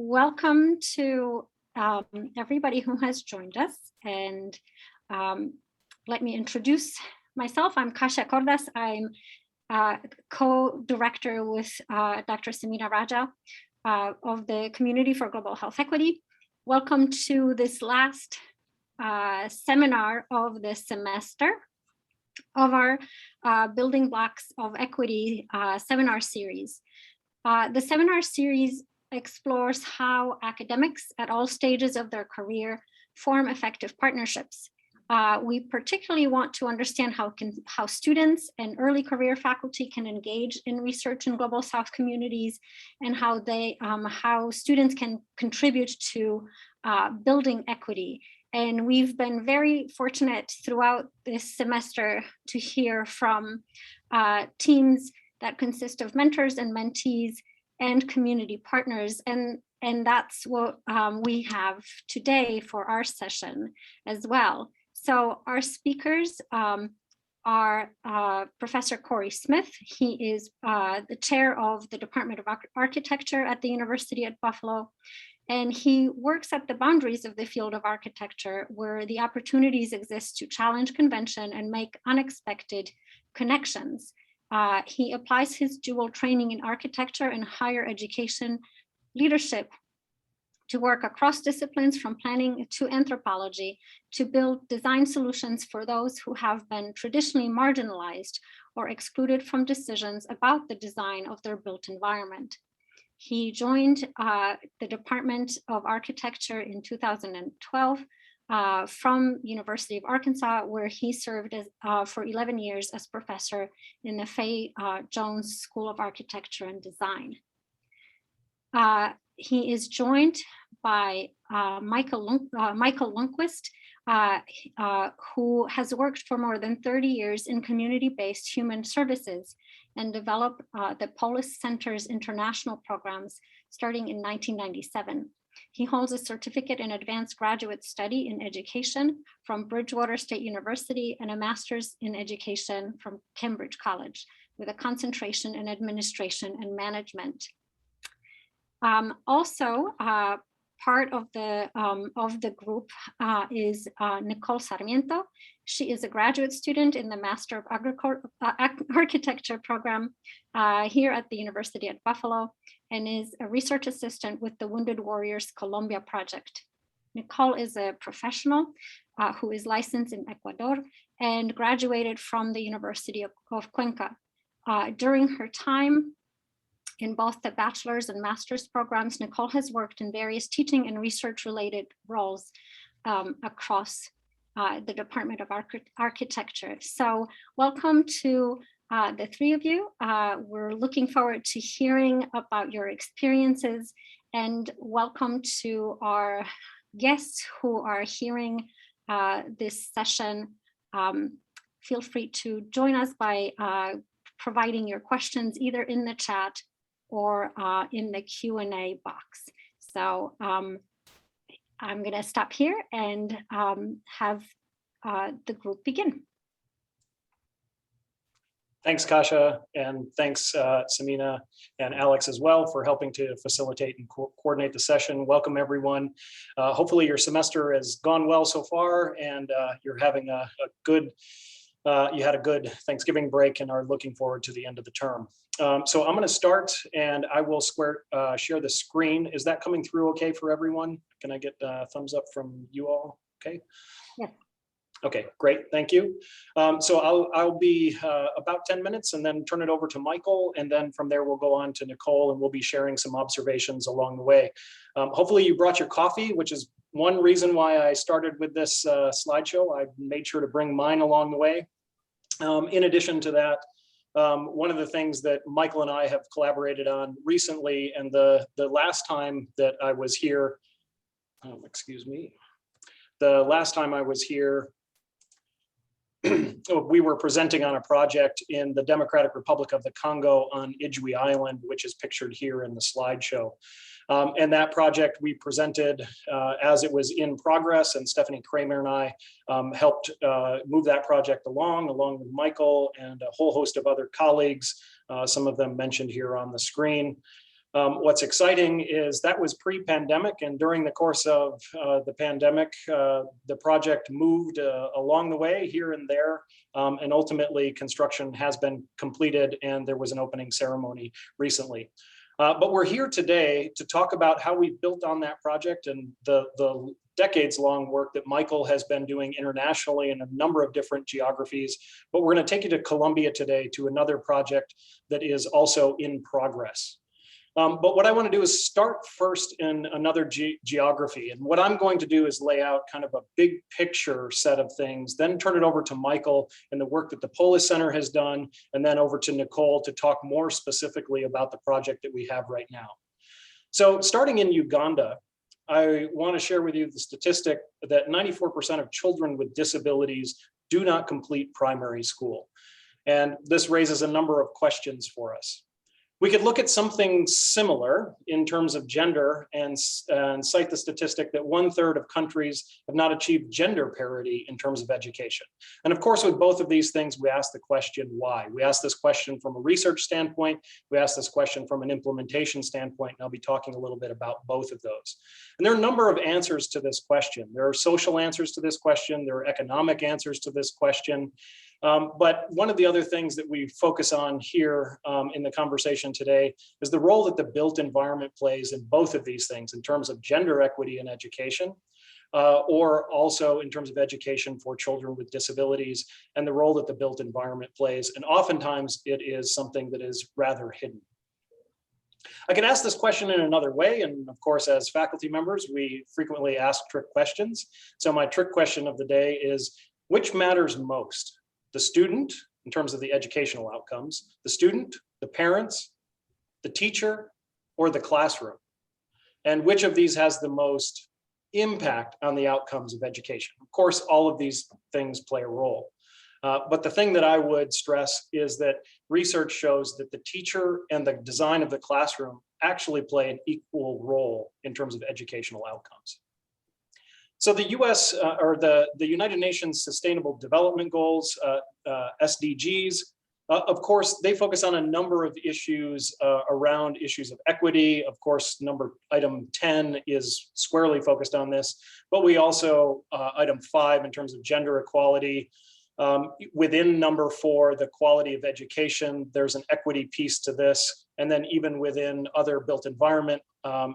welcome to everybody who has joined us. And let me introduce myself. I'm Kasia Cordas. I'm co-director with Dr. Samina Raja of the Community for Global Health Equity. Welcome to this last seminar of the semester of our Building Blocks of Equity seminar series. The seminar series explores how academics at all stages of their career form effective partnerships. We particularly want to understand how students and early career faculty can engage in research in Global South communities, and how students can contribute to building equity. And we've been very fortunate throughout this semester to hear from teams that consist of mentors and mentees and community partners. And that's what we have today for our session as well. So our speakers are Professor Korydon Smith. He is the chair of the Department of Architecture at the University at Buffalo. And he works at the boundaries of the field of architecture, where the opportunities exist to challenge convention and make unexpected connections. He applies his dual training in architecture and higher education leadership to work across disciplines from planning to anthropology to build design solutions for those who have been traditionally marginalized or excluded from decisions about the design of their built environment. He joined the Department of Architecture in 2012 from University of Arkansas, where he served as, for 11 years as professor in the Fay Jones School of Architecture and Design. He is joined by Michael Lundquist, who has worked for more than 30 years in community-based human services and developed the Polis Center's international programs starting in 1997. He holds a certificate in advanced graduate study in education from Bridgewater State University and a master's in education from Cambridge College with a concentration in administration and management. Also, part of the group is Nicole Sarmiento. She is a graduate student in the Master of Architecture program here at the University at Buffalo, and is a research assistant with the Wounded Warriors Colombia project. Nicole is a professional who is licensed in Ecuador and graduated from the University of Cuenca. During her time in both the bachelor's and master's programs, Nicole has worked in various teaching and research related roles across the Department of Architecture. So welcome to the three of you. We're looking forward to hearing about your experiences, and welcome to our guests who are hearing this session. Feel free to join us by providing your questions either in the chat or in the Q&A box. So I'm gonna stop here and have the group begin. Thanks, Kasia, and thanks, Samina and Alex as well for helping to facilitate and coordinate the session. Welcome, everyone. Hopefully your semester has gone well so far, and you're having a good, you had a good Thanksgiving break and are looking forward to the end of the term. So I'm going to start, and I will share the screen. Is that coming through okay for everyone? Can I get a thumbs up from you all? Okay. Yeah. Okay, great. Thank you. So I'll be about 10 minutes and then turn it over to Michael. And then from there, we'll go on to Nicole, and we'll be sharing some observations along the way. Hopefully you brought your coffee, which is one reason why I started with this slideshow. I made sure to bring mine along the way. In addition to that, one of the things that Michael and I have collaborated on recently, and the last time that I was here, excuse me, the last time I was here, we were presenting on a project in the Democratic Republic of the Congo on Ijwi Island, which is pictured here in the slideshow. And that project we presented as it was in progress, and Stephanie Kramer and I helped move that project along with Michael and a whole host of other colleagues, some of them mentioned here on the screen. What's exciting is that was pre-pandemic, and during the course of the pandemic, the project moved along the way here and there, and ultimately construction has been completed and there was an opening ceremony recently. But we're here today to talk about how we built on that project and the decades-long work that Michael has been doing internationally in a number of different geographies. But we're going to take you to Colombia today to another project that is also in progress. But what I want to do is start first in another geography. And what I'm going to do is lay out kind of a big picture set of things, then turn it over to Michael and the work that the Polis Center has done, and then over to Nicole to talk more specifically about the project that we have right now. So starting in Uganda, I want to share with you the statistic that 94% of children with disabilities do not complete primary school. And this raises a number of questions for us. We could look at something similar in terms of gender and cite the statistic that 1/3 of countries have not achieved gender parity in terms of education. And of course, with both of these things, we ask the question, why? We ask this question from a research standpoint. We ask this question from an implementation standpoint, and I'll be talking a little bit about both of those. And there are a number of answers to this question. There are social answers to this question. There are economic answers to this question. But one of the other things that we focus on here in the conversation today is the role that the built environment plays in both of these things in terms of gender equity in education, or also in terms of education for children with disabilities and the role that the built environment plays. And oftentimes it is something that is rather hidden. I can ask this question in another way. And of course, as faculty members, we frequently ask trick questions. So my trick question of the day is, which matters most? The student, in terms of the educational outcomes, the student, the parents, the teacher, or the classroom? And which of these has the most impact on the outcomes of education? Of course, all of these things play a role. But the thing that I would stress is that research shows that the teacher and the design of the classroom actually play an equal role in terms of educational outcomes. So the US, or the United Nations Sustainable Development Goals, SDGs, of course, they focus on a number of issues around issues of equity. Of course, item 10 is squarely focused on this, but we also, item 5 in terms of gender equality. Within number 4, the quality of education, there's an equity piece to this. And then even within other built environment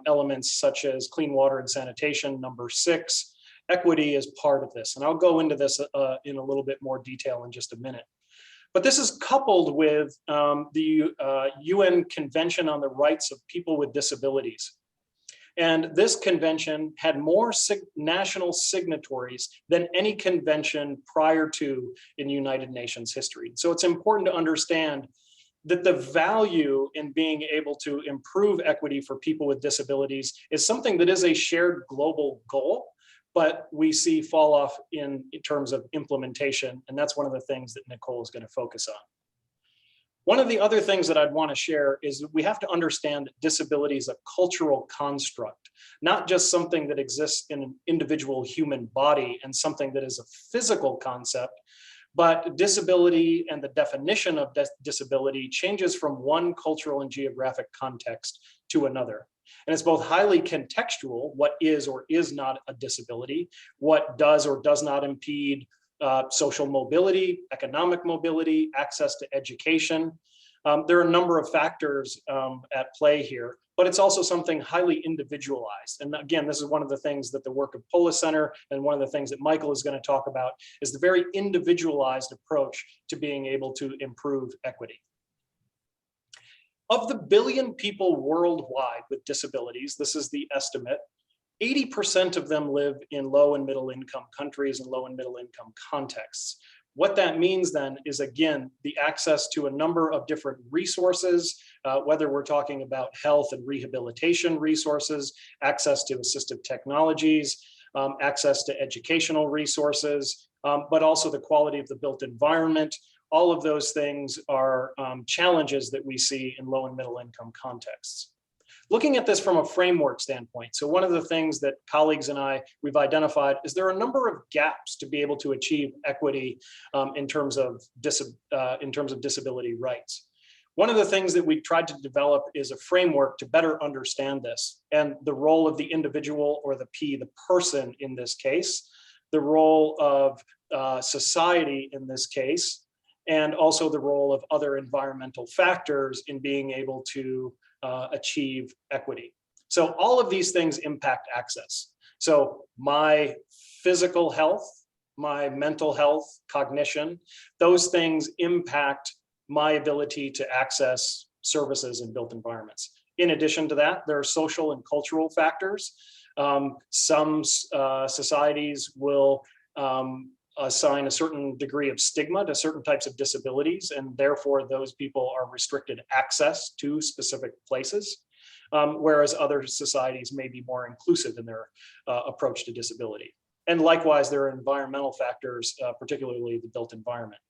elements such as clean water and sanitation, number 6, equity is part of this. And I'll go into this in a little bit more detail in just a minute. But this is coupled with the UN Convention on the Rights of People with Disabilities. And this convention had more national signatories than any convention prior to in United Nations history. So it's important to understand that the value in being able to improve equity for people with disabilities is something that is a shared global goal, but we see fall off in terms of implementation. And that's one of the things that Nicole is going to focus on. One of the other things that I'd want to share is that we have to understand that disability is a cultural construct, not just something that exists in an individual human body and something that is a physical concept, but disability and the definition of disability changes from one cultural and geographic context to another. And it's both highly contextual, what is or is not a disability, what does or does not impede social mobility, economic mobility, access to education. There are a number of factors at play here, but it's also something highly individualized. And again, this is one of the things that the work of Polis Center and one of the things that Michael is going to talk about is the very individualized approach to being able to improve equity. Of the billion people worldwide with disabilities, this is the estimate, 80% of them live in low and middle income countries and low and middle income contexts. What that means then is, again, the access to a number of different resources, whether we're talking about health and rehabilitation resources, access to assistive technologies, access to educational resources, but also the quality of the built environment. All of those things are challenges that we see in low and middle income contexts. Looking at this from a framework standpoint, so one of the things that colleagues and we've identified is there are a number of gaps to be able to achieve equity in terms of disability rights. One of the things that we tried to develop is a framework to better understand this and the role of the individual, or the P, the person in this case, the role of society in this case, and also the role of other environmental factors in being able to achieve equity. So all of these things impact access. So my physical health, my mental health, cognition, those things impact my ability to access services in built environments. In addition to that, there are social and cultural factors. Some societies will assign a certain degree of stigma to certain types of disabilities, and therefore those people are restricted access to specific places, whereas other societies may be more inclusive in their approach to disability. And likewise, there are environmental factors, particularly the built environment.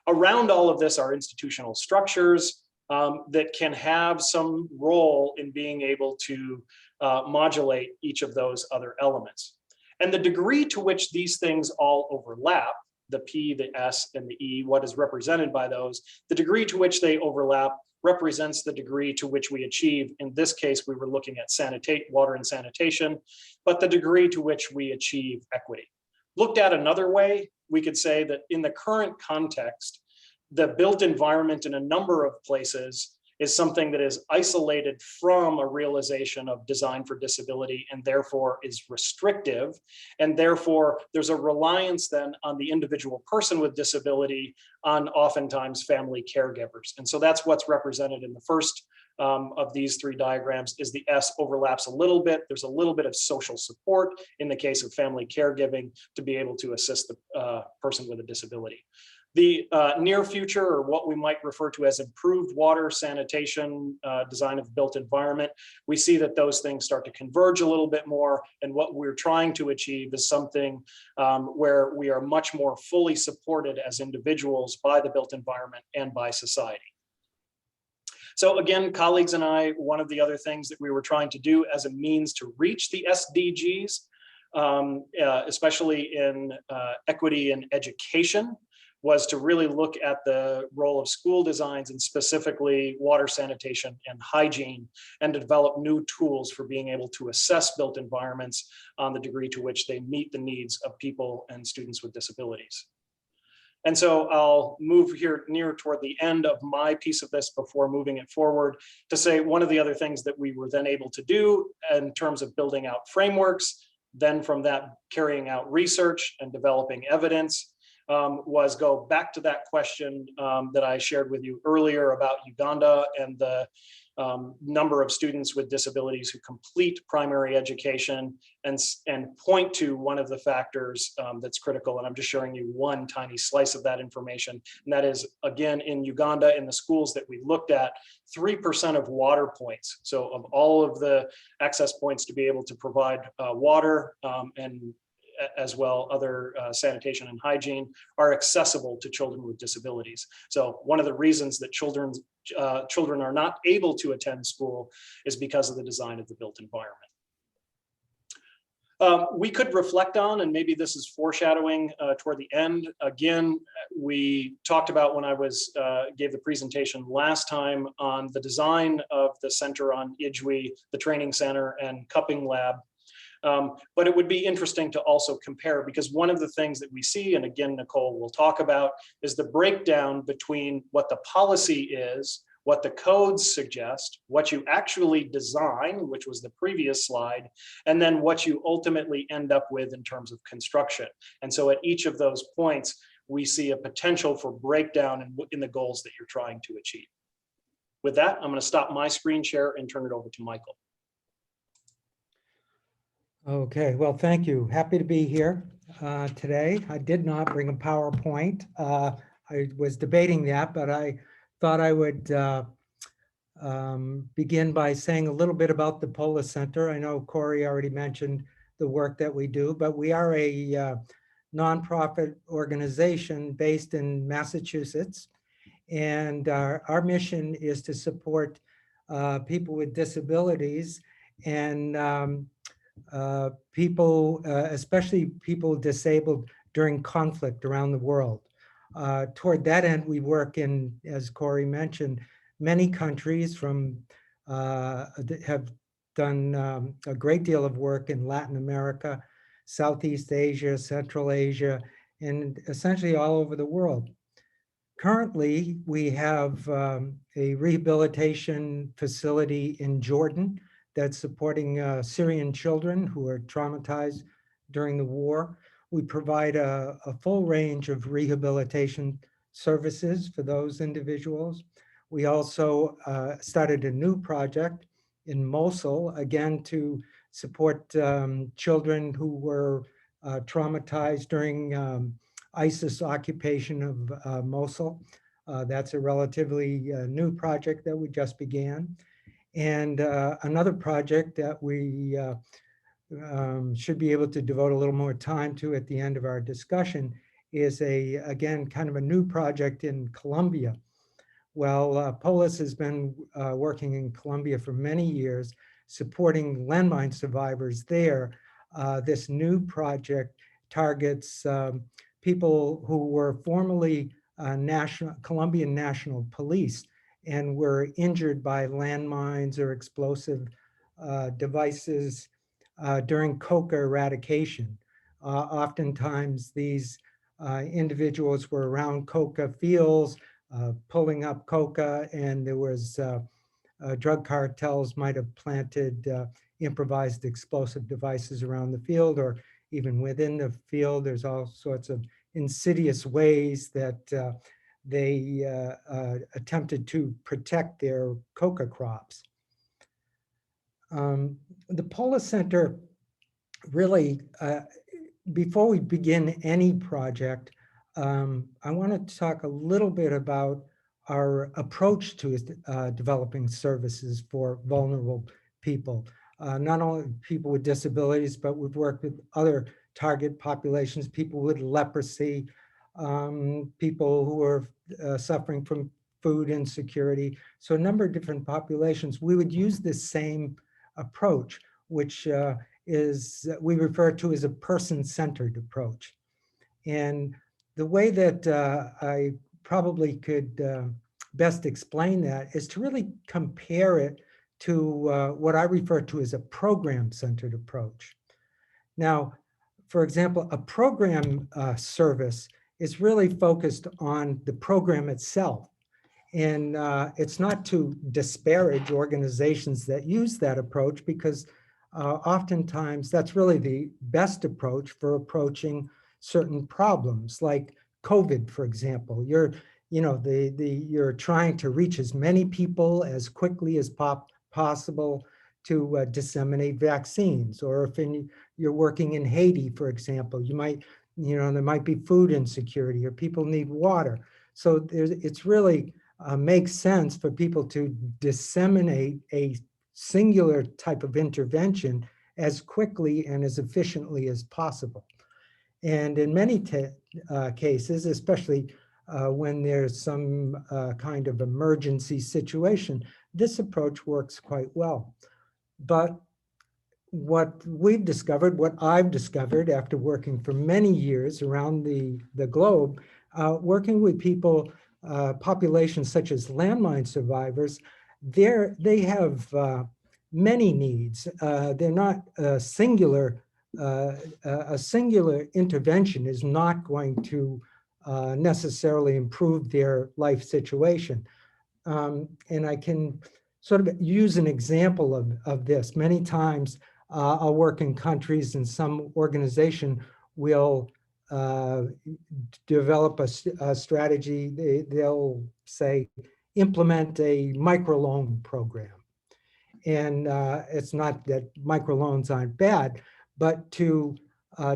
Around all of this are institutional structures that can have some role in being able to modulate each of those other elements. And the degree to which these things all overlap, the P, the S, and the E, what is represented by those, the degree to which they overlap represents the degree to which we achieve. In this case, we were looking at water and sanitation, but the degree to which we achieve equity. Looked at another way, we could say that in the current context, the built environment in a number of places is something that is isolated from a realization of design for disability, and therefore is restrictive. And therefore there's a reliance then on the individual person with disability on oftentimes family caregivers. And so that's what's represented in the first of these three diagrams. Is the S overlaps a little bit. There's a little bit of social support in the case of family caregiving to be able to assist the person with a disability. The near future, or what we might refer to as improved water, sanitation, design of built environment, we see that those things start to converge a little bit more. And what we're trying to achieve is something where we are much more fully supported as individuals by the built environment and by society. So again, colleagues and I, one of the other things that we were trying to do as a means to reach the SDGs, especially in equity and education, was to really look at the role of school designs, and specifically water, sanitation, and hygiene, and to develop new tools for being able to assess built environments on the degree to which they meet the needs of people and students with disabilities. And so I'll move here near toward the end of my piece of this before moving it forward to say one of the other things that we were then able to do in terms of building out frameworks, then from that carrying out research and developing evidence, was go back to that question that I shared with you earlier about Uganda and the number of students with disabilities who complete primary education, and point to one of the factors that's critical. And I'm just showing you one tiny slice of that information. And that is, again, in Uganda, in the schools that we looked at, 3% of water points. So of all of the access points to be able to provide water and as well other sanitation and hygiene are accessible to children with disabilities. So one of the reasons that children are not able to attend school is because of the design of the built environment. We could reflect on, and maybe this is foreshadowing toward the end. Again, we talked about when I gave the presentation last time on the design of the center on IJWI, the training center and cupping lab. But it would be interesting to also compare, because one of the things that we see, and again, Nicole will talk about, is the breakdown between what the policy is, what the codes suggest, what you actually design, which was the previous slide, and then what you ultimately end up with in terms of construction. And so at each of those points, we see a potential for breakdown in the goals that you're trying to achieve. With that, I'm going to stop my screen share and turn it over to Michael. Okay, well, thank you. Happy to be here today. I did not bring a PowerPoint. I was debating that, but I thought I would begin by saying a little bit about the Polis Center. I know Corey already mentioned the work that we do, but we are a nonprofit organization based in Massachusetts. And our mission is to support people with disabilities and people, especially people disabled during conflict around the world. Toward that end, we work in, as Corey mentioned, many countries have done a great deal of work in Latin America, Southeast Asia, Central Asia, and essentially all over the world. Currently, we have a rehabilitation facility in Jordan that's supporting Syrian children who are traumatized during the war. We provide a full range of rehabilitation services for those individuals. We also started a new project in Mosul, again, to support children who were traumatized during ISIS occupation of Mosul. That's a relatively new project that we just began. And another project that we should be able to devote a little more time to at the end of our discussion is again, kind of a new project in Colombia. Well, Polus has been working in Colombia for many years, supporting landmine survivors there. This new project targets people who were formerly Colombian National Police and were injured by landmines or explosive devices during coca eradication. Oftentimes, these individuals were around coca fields, pulling up coca, and there was drug cartels might have planted improvised explosive devices around the field or even within the field. There's all sorts of insidious ways that they attempted to protect their coca crops. The Polis Center really, before we begin any project, I want to talk a little bit about our approach to developing services for vulnerable people. Not only people with disabilities, but we've worked with other target populations, people with leprosy, people who are suffering from food insecurity. So a number of different populations. We would use this same approach, which we refer to as a person-centered approach. And the way that I probably could best explain that is to really compare it to what I refer to as a program-centered approach. Now, for example, a program service is really focused on the program itself. And it's not to disparage organizations that use that approach, because oftentimes that's really the best approach for approaching certain problems, like COVID, for example. You're trying to reach as many people as quickly as possible to disseminate vaccines. Or if you're working in Haiti, for example, there might be food insecurity or people need water. So it's really makes sense for people to disseminate a singular type of intervention as quickly and as efficiently as possible. And in many cases, especially when there's some kind of emergency situation, this approach works quite well. But what I've discovered after working for many years around the globe, working with people, populations such as landmine survivors, they have many needs. They're not a singular intervention is not going to necessarily improve their life situation. And I can sort of use an example of this. Many times I'll work in countries and some organization will develop a strategy. They'll say, implement a microloan program. And it's not that microloans aren't bad, but to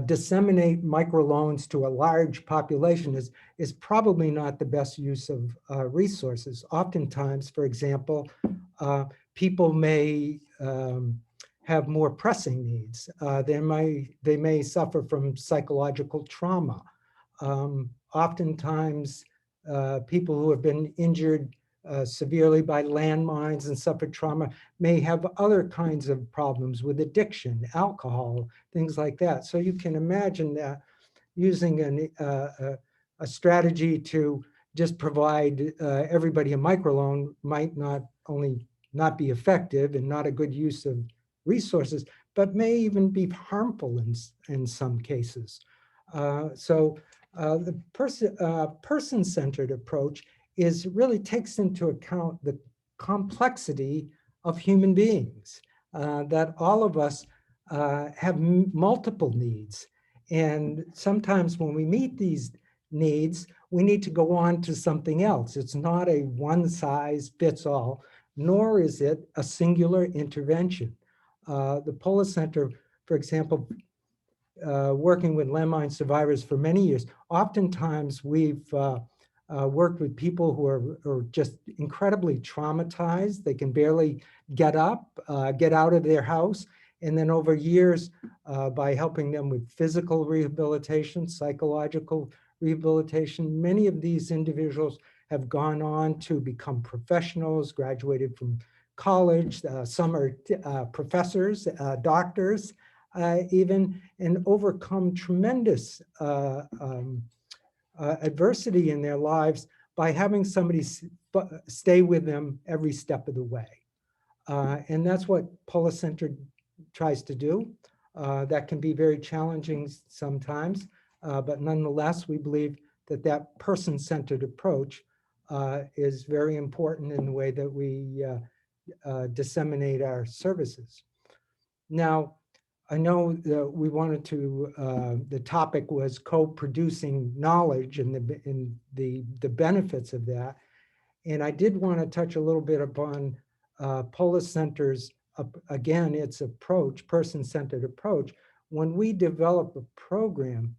disseminate microloans to a large population is probably not the best use of resources. Oftentimes, for example, people may have more pressing needs. They may suffer from psychological trauma. Oftentimes, people who have been injured severely by landmines and suffered trauma may have other kinds of problems with addiction, alcohol, things like that. So you can imagine that using a strategy to just provide everybody a microloan might not only not be effective and not a good use of resources, but may even be harmful in some cases. The person-centered approach really takes into account the complexity of human beings, that all of us have multiple needs. And sometimes when we meet these needs, we need to go on to something else. It's not a one-size-fits-all, nor is it a singular intervention. The Polis Center, for example, working with landmine survivors for many years, oftentimes we've worked with people who are just incredibly traumatized. They can barely get up, get out of their house. And then over years, by helping them with physical rehabilitation, psychological rehabilitation, many of these individuals have gone on to become professionals, graduated from college. Some are professors, doctors, even, and overcome tremendous adversity in their lives by having somebody stay with them every step of the way. And that's what Polis Center tries to do. That can be very challenging sometimes, but nonetheless, we believe that that person-centered approach is very important in the way that we disseminate our services. Now, I know that we wanted to, the topic was co-producing knowledge and the benefits of that. And I did want to touch a little bit upon Polis Center's, again, its approach, person-centered approach. When we develop a program,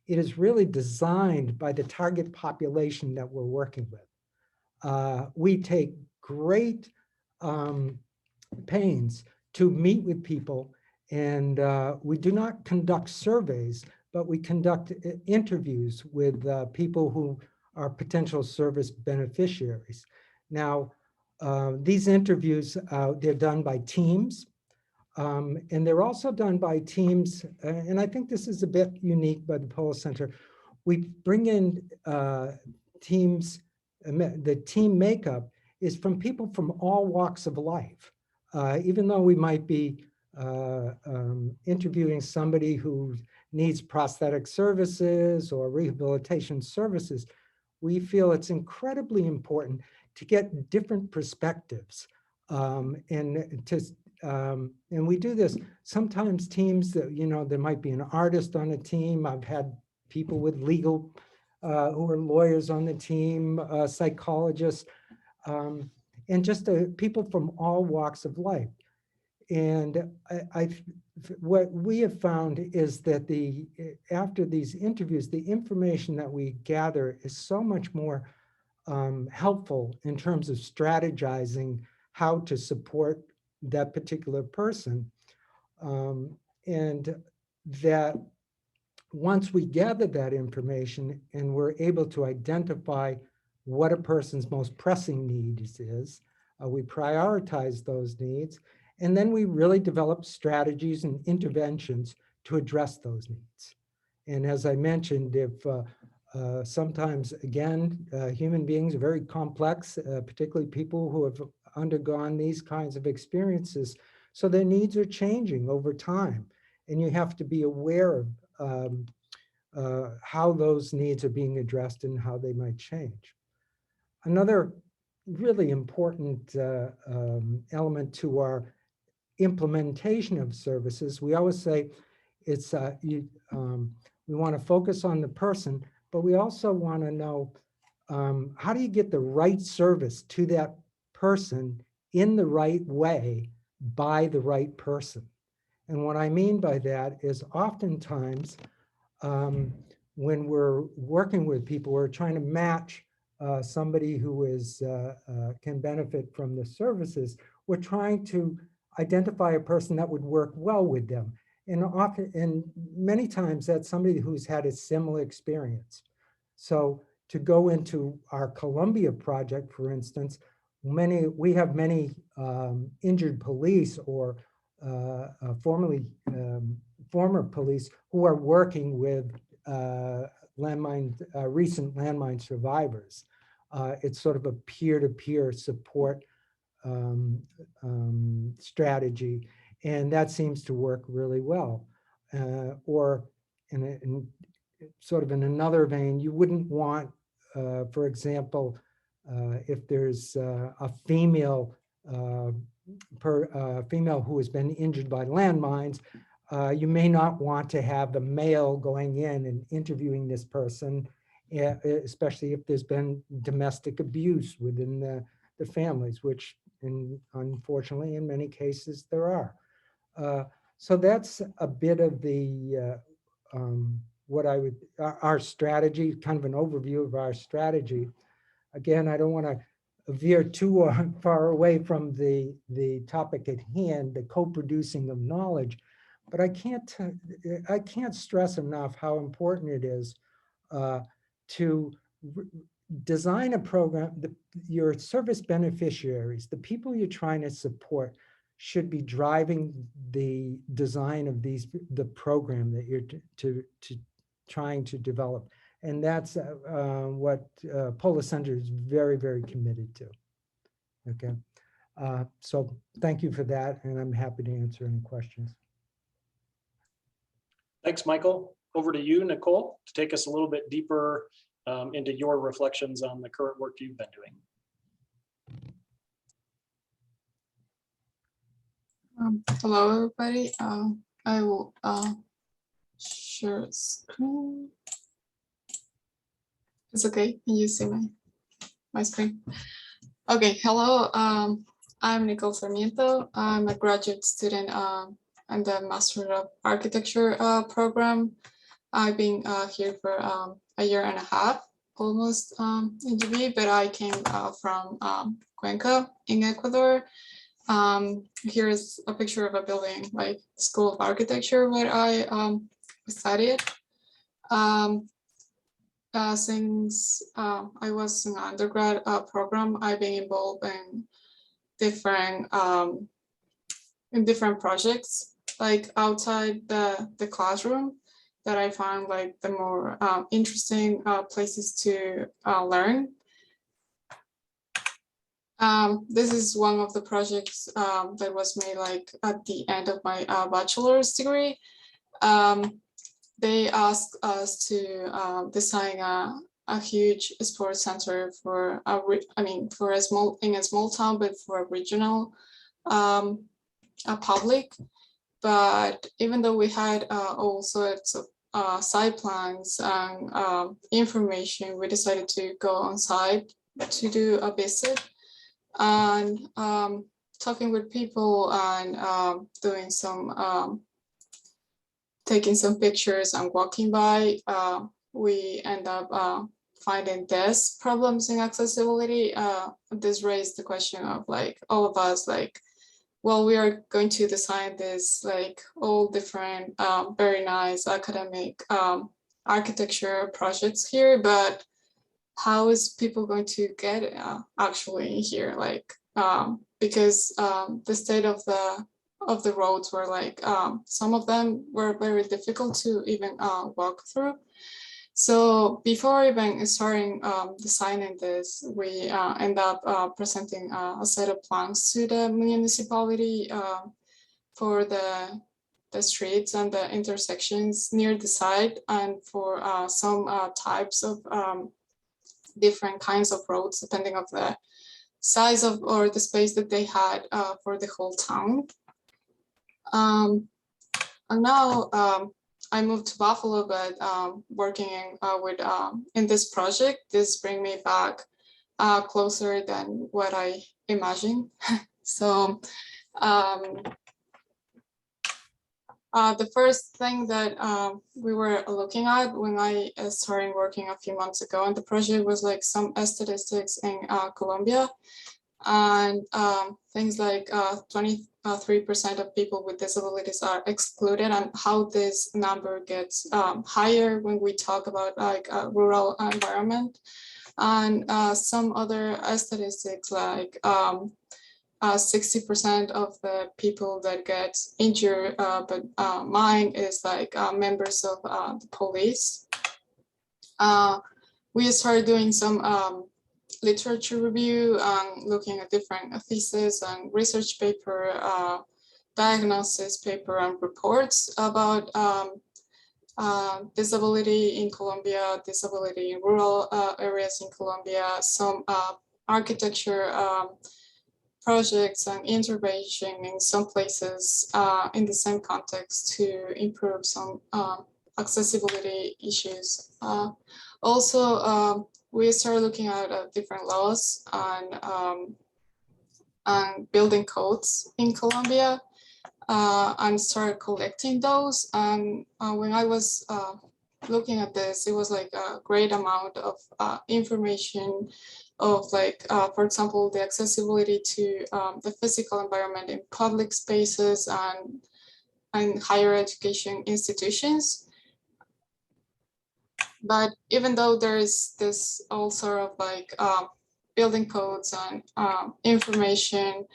it is really designed by the target population that we're working with. We take great pains to meet with people, and we do not conduct surveys, but we conduct interviews with people who are potential service beneficiaries. Now, these interviews, they're done by teams, and they're also done by teams, and I think this is a bit unique by the Polis Center. We bring in teams, the team makeup is from people from all walks of life. Even though we might be interviewing somebody who needs prosthetic services or rehabilitation services, we feel it's incredibly important to get different perspectives. And we do this, sometimes teams that, there might be an artist on a team. I've had people with legal, who are lawyers on the team, psychologists, and just people from all walks of life. And what we have found is that after these interviews, the information that we gather is so much more helpful in terms of strategizing how to support that particular person. And that once we gather that information and we're able to identify what a person's most pressing needs is, we prioritize those needs, and then we really develop strategies and interventions to address those needs. And as I mentioned, if sometimes, again, human beings are very complex, particularly people who have undergone these kinds of experiences, so their needs are changing over time. And you have to be aware of how those needs are being addressed and how they might change. Another really important element to our implementation of services, we always say it's we want to focus on the person, but we also want to know how do you get the right service to that person in the right way by the right person. And what I mean by that is oftentimes when we're working with people, we're trying to match somebody who can benefit from the services. We're trying to identify a person that would work well with them. And many times that's somebody who's had a similar experience. So to go into our Colombia project, for instance, we have many injured police or former police who are working with recent landmine survivors. It's sort of a peer-to-peer support strategy, and that seems to work really well. Or in sort of in another vein, you wouldn't want, for example, if there's a female female who has been injured by landmines, you may not want to have the male going in and interviewing this person, especially if there's been domestic abuse within the families, which unfortunately in many cases there are. So that's a bit of the what I would, our strategy, kind of an overview of our strategy. Again, I don't want to veer too far away from the topic at hand, the co-producing of knowledge, but I can't stress enough how important it is to design a program. Your service beneficiaries, the people you're trying to support, should be driving the design of the program that you're trying to develop. And that's what Polis Center is very, very committed to. Okay, so thank you for that, and I'm happy to answer any questions. Thanks, Michael. Over to you, Nicole, to take us a little bit deeper into your reflections on the current work you've been doing. Hello, everybody. I will share screen. It's okay. Can you see my screen? Okay. Hello. I'm Nicole Sarmiento. I'm a graduate student in the Master of Architecture program. I've been here for a year and a half, almost in GB, but I came from Cuenca in Ecuador. Here is a picture of a building, like School of Architecture, where I studied. Since I was in undergrad program, I've been involved in different projects, like outside the classroom, that I found like the more interesting places to learn. This is one of the projects that was made like at the end of my bachelor's degree. They asked us to design a huge sports center for for a small town, but for a regional public. But even though we had all sorts of side plans and information, we decided to go on site to do a visit. And talking with people and doing some taking some pictures and walking by, we end up finding these problems in accessibility. This raised the question of like all of us, like, well, we are going to design this like all different very nice academic architecture projects here, but how is people going to get actually here? Like, because the state of the roads were like, some of them were very difficult to even walk through. So before even starting designing this, we end up presenting a set of plans to the municipality for the streets and the intersections near the site, and for some types of different kinds of roads, depending on the size of or the space that they had for the whole town. And now I moved to Buffalo, but working in this project, this brings me back closer than what I imagined. So the first thing that we were looking at when I started working a few months ago on the project was like some statistics in Colombia, and things like 23% of people with disabilities are excluded, and how this number gets higher when we talk about like a rural environment, and some other statistics like 60% of the people that get injured, but mine is like members of the police. We started doing some literature review and looking at different thesis and research paper, diagnosis paper and reports about disability in Colombia, disability in rural areas in Colombia, some architecture projects and intervention in some places in the same context to improve some accessibility issues. Also, we started looking at different laws and building codes in Colombia and started collecting those. And when I was looking at this, it was like a great amount of information of like, for example, the accessibility to the physical environment in public spaces and higher education institutions. But even though there is this all sort of like building codes and information,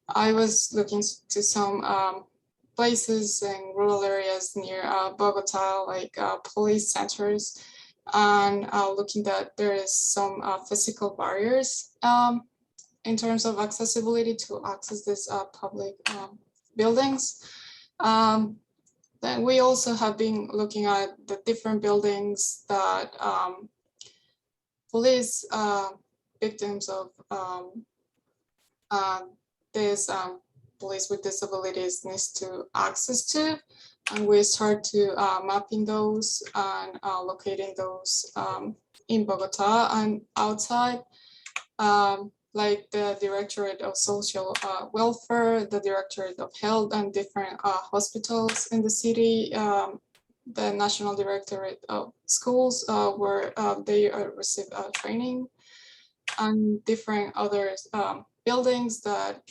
I was looking to some places in rural areas near Bogota, like police centers, and looking that there is some physical barriers in terms of accessibility to access these public buildings. Then we also have been looking at the different buildings that police victims of this police with disabilities needs to access to, and we start to mapping those and locating those in Bogota and outside, like the Directorate of Social Welfare, the Directorate of Health, and different hospitals in the city, the National Directorate of Schools, where they receive training, and different other buildings that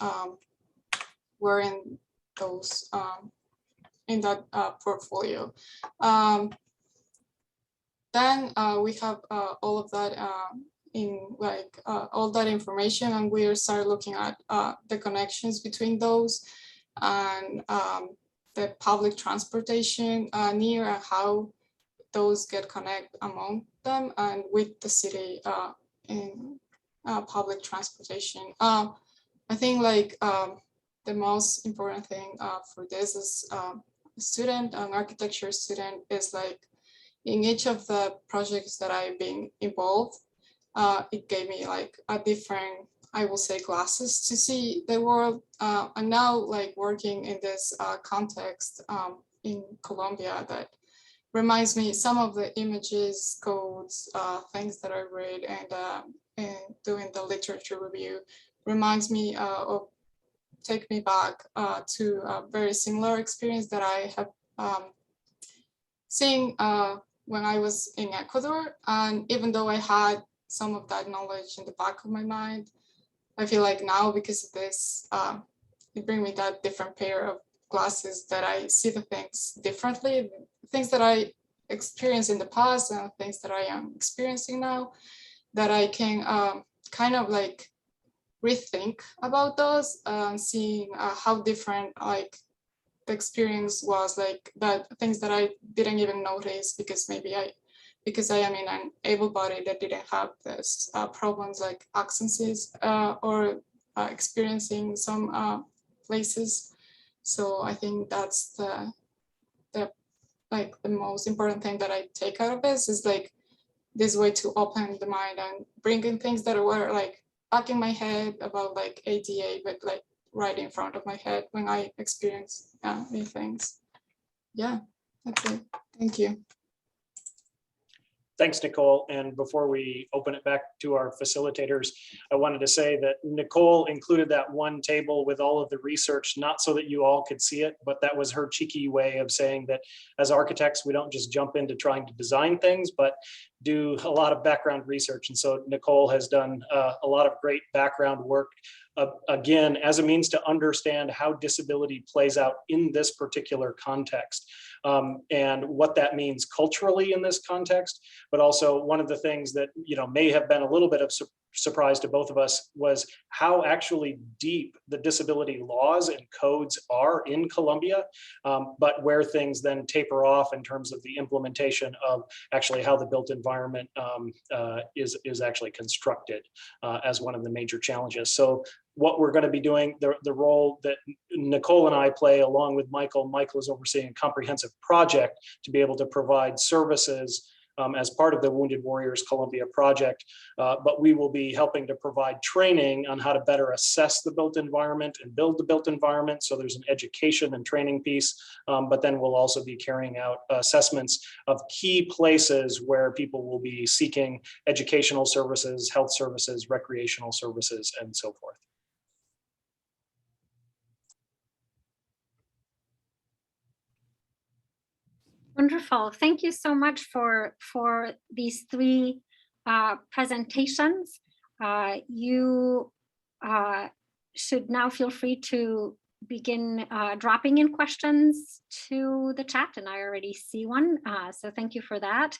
were in those in that portfolio. Then we have all of that in like all that information, and we start looking at the connections between those and the public transportation near and how those get connect among them and with the city in public transportation. I think like the most important thing for this is a student, an architecture student, is like in each of the projects that I've been involved, it gave me like a different, I will say, glasses to see the world. And now like working in this context in Colombia, that reminds me some of the images, codes, things that I read and doing the literature review reminds me of, take me back to a very similar experience that I have seen when I was in Ecuador. And even though I had some of that knowledge in the back of my mind, I feel like now because of this, it brings me that different pair of glasses that I see the things differently, things that I experienced in the past and things that I am experiencing now, that I can kind of like rethink about those and seeing how different like the experience was, like that things that I didn't even notice because maybe because I am in an able body that didn't have this problems like accents or experiencing some places. So I think that's the like the most important thing that I take out of this is like this way to open the mind and bring in things that were like back in my head about like ADA, but like right in front of my head when I experience new things. Yeah, that's it. Thank you. Thanks, Nicole. And before we open it back to our facilitators, I wanted to say that Nicole included that one table with all of the research, not so that you all could see it, but that was her cheeky way of saying that as architects, we don't just jump into trying to design things, but do a lot of background research. And so Nicole has done a lot of great background work, again, as a means to understand how disability plays out in this particular context. And what that means culturally in this context, but also one of the things that may have been a little bit of surprise to both of us was how actually deep the disability laws and codes are in Colombia, but where things then taper off in terms of the implementation of actually how the built environment is actually constructed as one of the major challenges. So what we're going to be doing, the role that Nicole and I play along with Michael. Michael is overseeing a comprehensive project to be able to provide services as part of the Wounded Warriors Colombia project, but we will be helping to provide training on how to better assess the built environment and build the built environment. So there's an education and training piece, but then we'll also be carrying out assessments of key places where people will be seeking educational services, health services, recreational services, and so forth. Wonderful. Thank you so much for these three presentations. You should now feel free to begin dropping in questions to the chat, and I already see one, so thank you for that,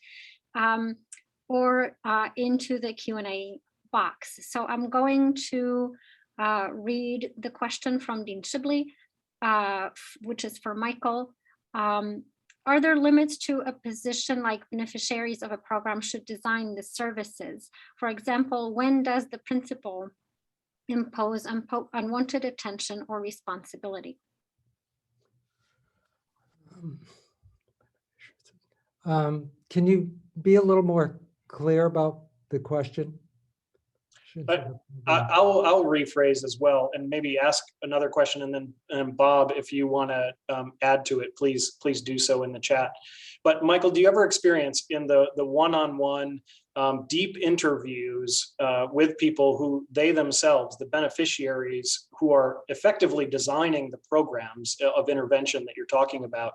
or into the Q&A box. So I'm going to read the question from Dean Shibley, which is for Michael. Are there limits to a position like beneficiaries of a program should design the services? For example, when does the principal impose unwanted attention or responsibility? Can you be a little more clear about the question? I'll rephrase as well and maybe ask another question, and then Bob, if you want to add to it, please do so in the chat. But Michael, do you ever experience in the one-on-one deep interviews with people who they themselves, the beneficiaries who are effectively designing the programs of intervention that you're talking about,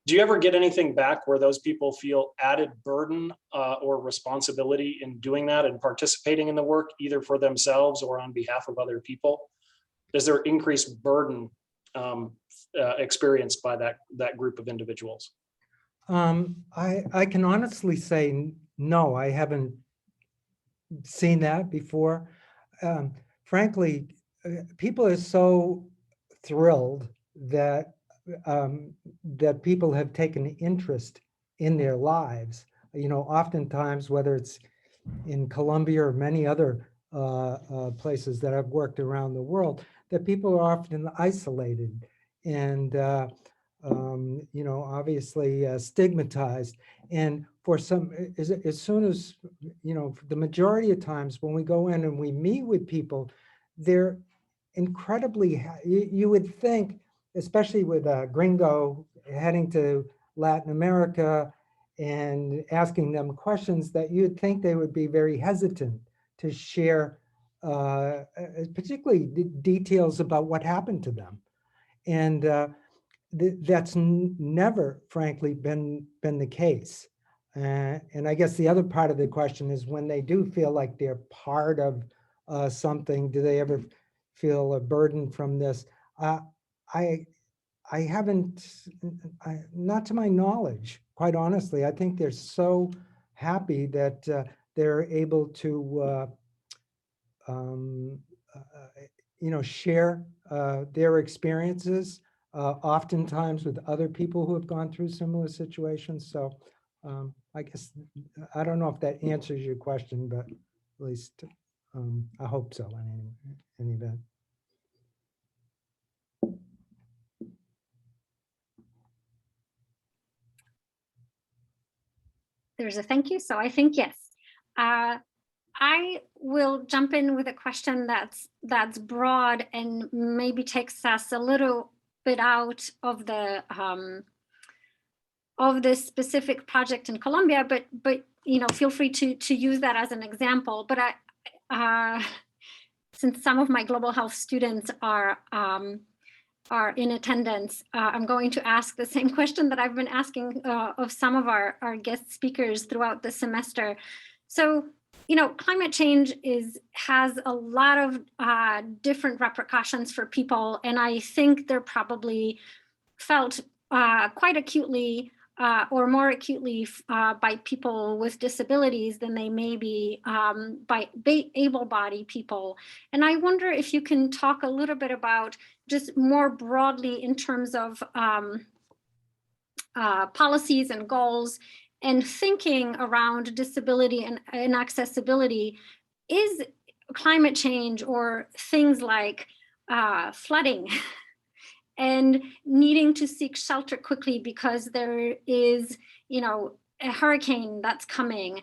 do you ever get anything back where those people feel added burden or responsibility in doing that and participating in the work, either for themselves or on behalf of other people? Is there increased burden experienced by that group of individuals? I can honestly say no, I haven't seen that before. Frankly, people are so thrilled that that people have taken interest in their lives. You know, oftentimes, whether it's in Colombia or many other places that I've worked around the world, that people are often isolated and, you know, obviously stigmatized. And for some, as soon as, you know, the majority of times when we go in and we meet with people, they're incredibly, you would think, especially with a gringo heading to Latin America and asking them questions, that you'd think they would be very hesitant to share, particularly the details about what happened to them. And that's never, frankly, been the case. And I guess the other part of the question is, when they do feel like they're part of something, do they ever feel a burden from this? I haven't, not to my knowledge, quite honestly. I think they're so happy that they're able to, you know, share their experiences, oftentimes with other people who have gone through similar situations. So I guess, I don't know if that answers your question, but at least I hope so in any event. There's a thank you, so I think yes. I will jump in with a question that's broad and maybe takes us a little bit out of the this specific project in Colombia, but you know, feel free to use that as an example. But since some of my global health students are in attendance, I'm going to ask the same question that I've been asking of some of our guest speakers throughout the semester. So, you know, climate change has a lot of different repercussions for people, and I think they're probably felt quite acutely or more acutely by people with disabilities than they may be by able-bodied people. And I wonder if you can talk a little bit about just more broadly in terms of policies and goals and thinking around disability and accessibility. Is climate change or things like flooding and needing to seek shelter quickly because there is, a hurricane that's coming.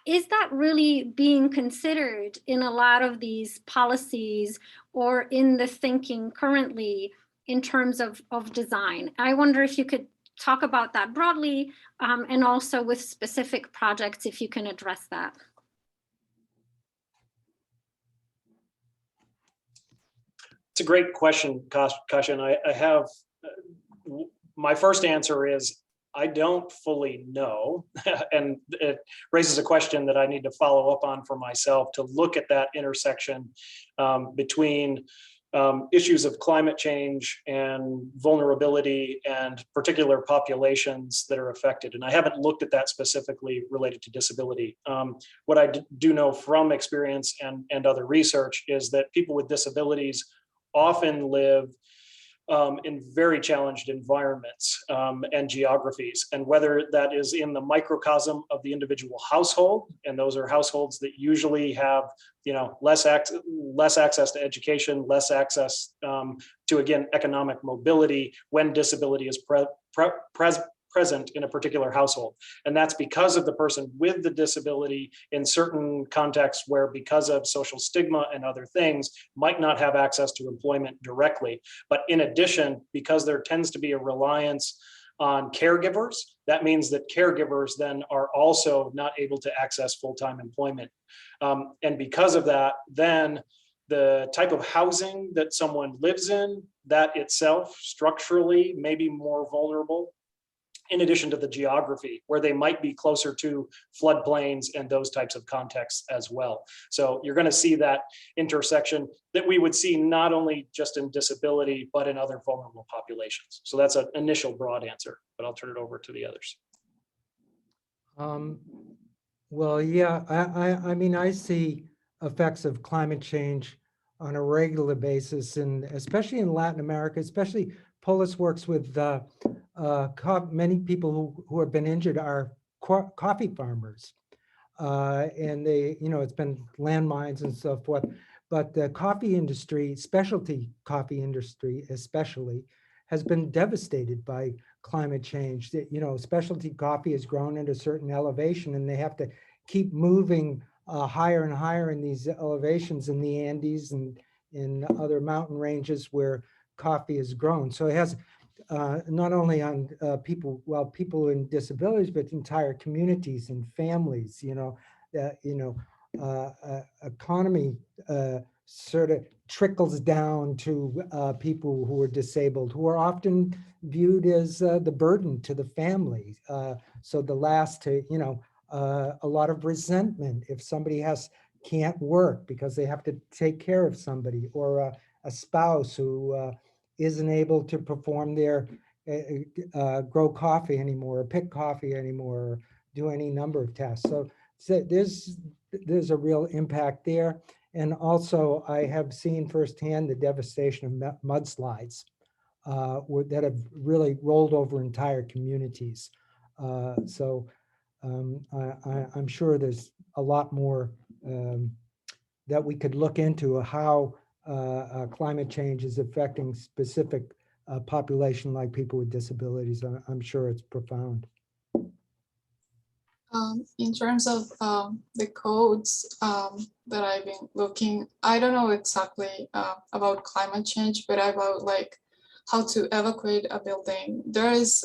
Is that really being considered in a lot of these policies or in the thinking currently in terms of design? I wonder if you could talk about that broadly and also with specific projects, if you can address that. It's a great question, Kasia, and I have, my first answer is I don't fully know, and it raises a question that I need to follow up on for myself to look at that intersection between issues of climate change and vulnerability and particular populations that are affected. And I haven't looked at that specifically related to disability. What I do know from experience and other research is that people with disabilities often live in very challenged environments and geographies, and whether that is in the microcosm of the individual household, and those are households that usually have, less access to education, less access to, again, economic mobility when disability is present in a particular household. And that's because of the person with the disability in certain contexts where, because of social stigma and other things, might not have access to employment directly. But in addition, because there tends to be a reliance on caregivers, that means that caregivers then are also not able to access full-time employment. And because of that, then the type of housing that someone lives in, that itself structurally may be more vulnerable, in addition to the geography, where they might be closer to floodplains and those types of contexts as well. So you're going to see that intersection that we would see not only just in disability, but in other vulnerable populations. So that's an initial broad answer, but I'll turn it over to the others. Well, yeah, I mean, I see effects of climate change on a regular basis, and especially in Latin America, especially Polus works with many people who have been injured are coffee farmers. And they, it's been landmines and so forth. But the coffee industry, specialty coffee industry especially, has been devastated by climate change. Specialty coffee has grown at a certain elevation, and they have to keep moving higher and higher in these elevations in the Andes and in other mountain ranges where coffee is grown. So it has not only on people in disabilities, but entire communities and families. Economy sort of trickles down to people who are disabled, who are often viewed as the burden to the family. So the last to, a lot of resentment if somebody can't work because they have to take care of somebody, or a spouse who isn't able to perform their grow coffee anymore, or pick coffee anymore, or do any number of tasks. So there's a real impact there. And also I have seen firsthand the devastation of mudslides that have really rolled over entire communities. So I'm sure there's a lot more that we could look into how climate change is affecting specific population like people with disabilities. I'm sure it's profound. In terms of the codes that I've been looking, I don't know exactly about climate change, but about like how to evacuate a building. There is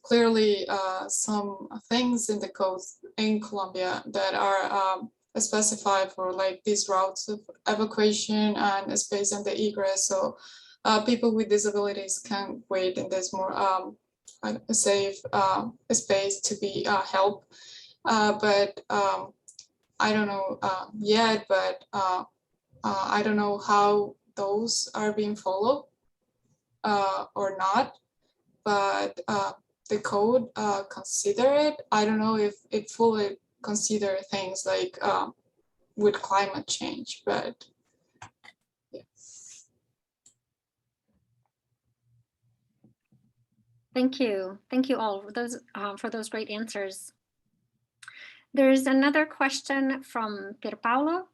clearly some things in the codes in Colombia that are specified for like these routes of evacuation and space and the egress. So people with disabilities can wait in this more a safe space to be helped. But I don't know yet, but I don't know how those are being followed or not. But the code consider it. I don't know if it fully consider things like with climate change, but yeah. Thank you all for those great answers. There's another question from Pier Paolo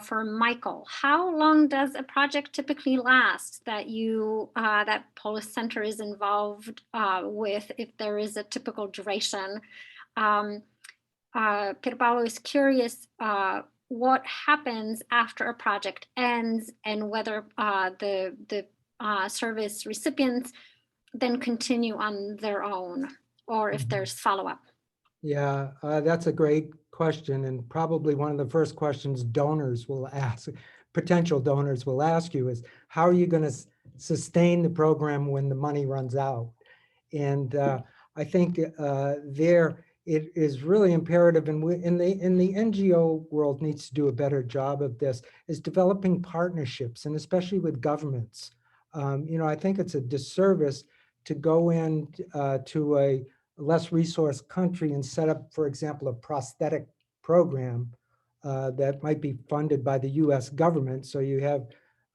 for Michael. How long does a project typically last that that Polis Center is involved with, if there is a typical duration? Pier Paolo is curious what happens after a project ends and whether the service recipients then continue on their own, or if there's follow-up. Yeah, that's a great question, and probably one of the first questions donors will ask, potential donors will ask you is, how are you going to sustain the program when the money runs out? And I think there it is really imperative, and in the NGO world needs to do a better job of this, is developing partnerships, and especially with governments. I think it's a disservice to go in to a less resourced country and set up, for example, a prosthetic program that might be funded by the US government. So you have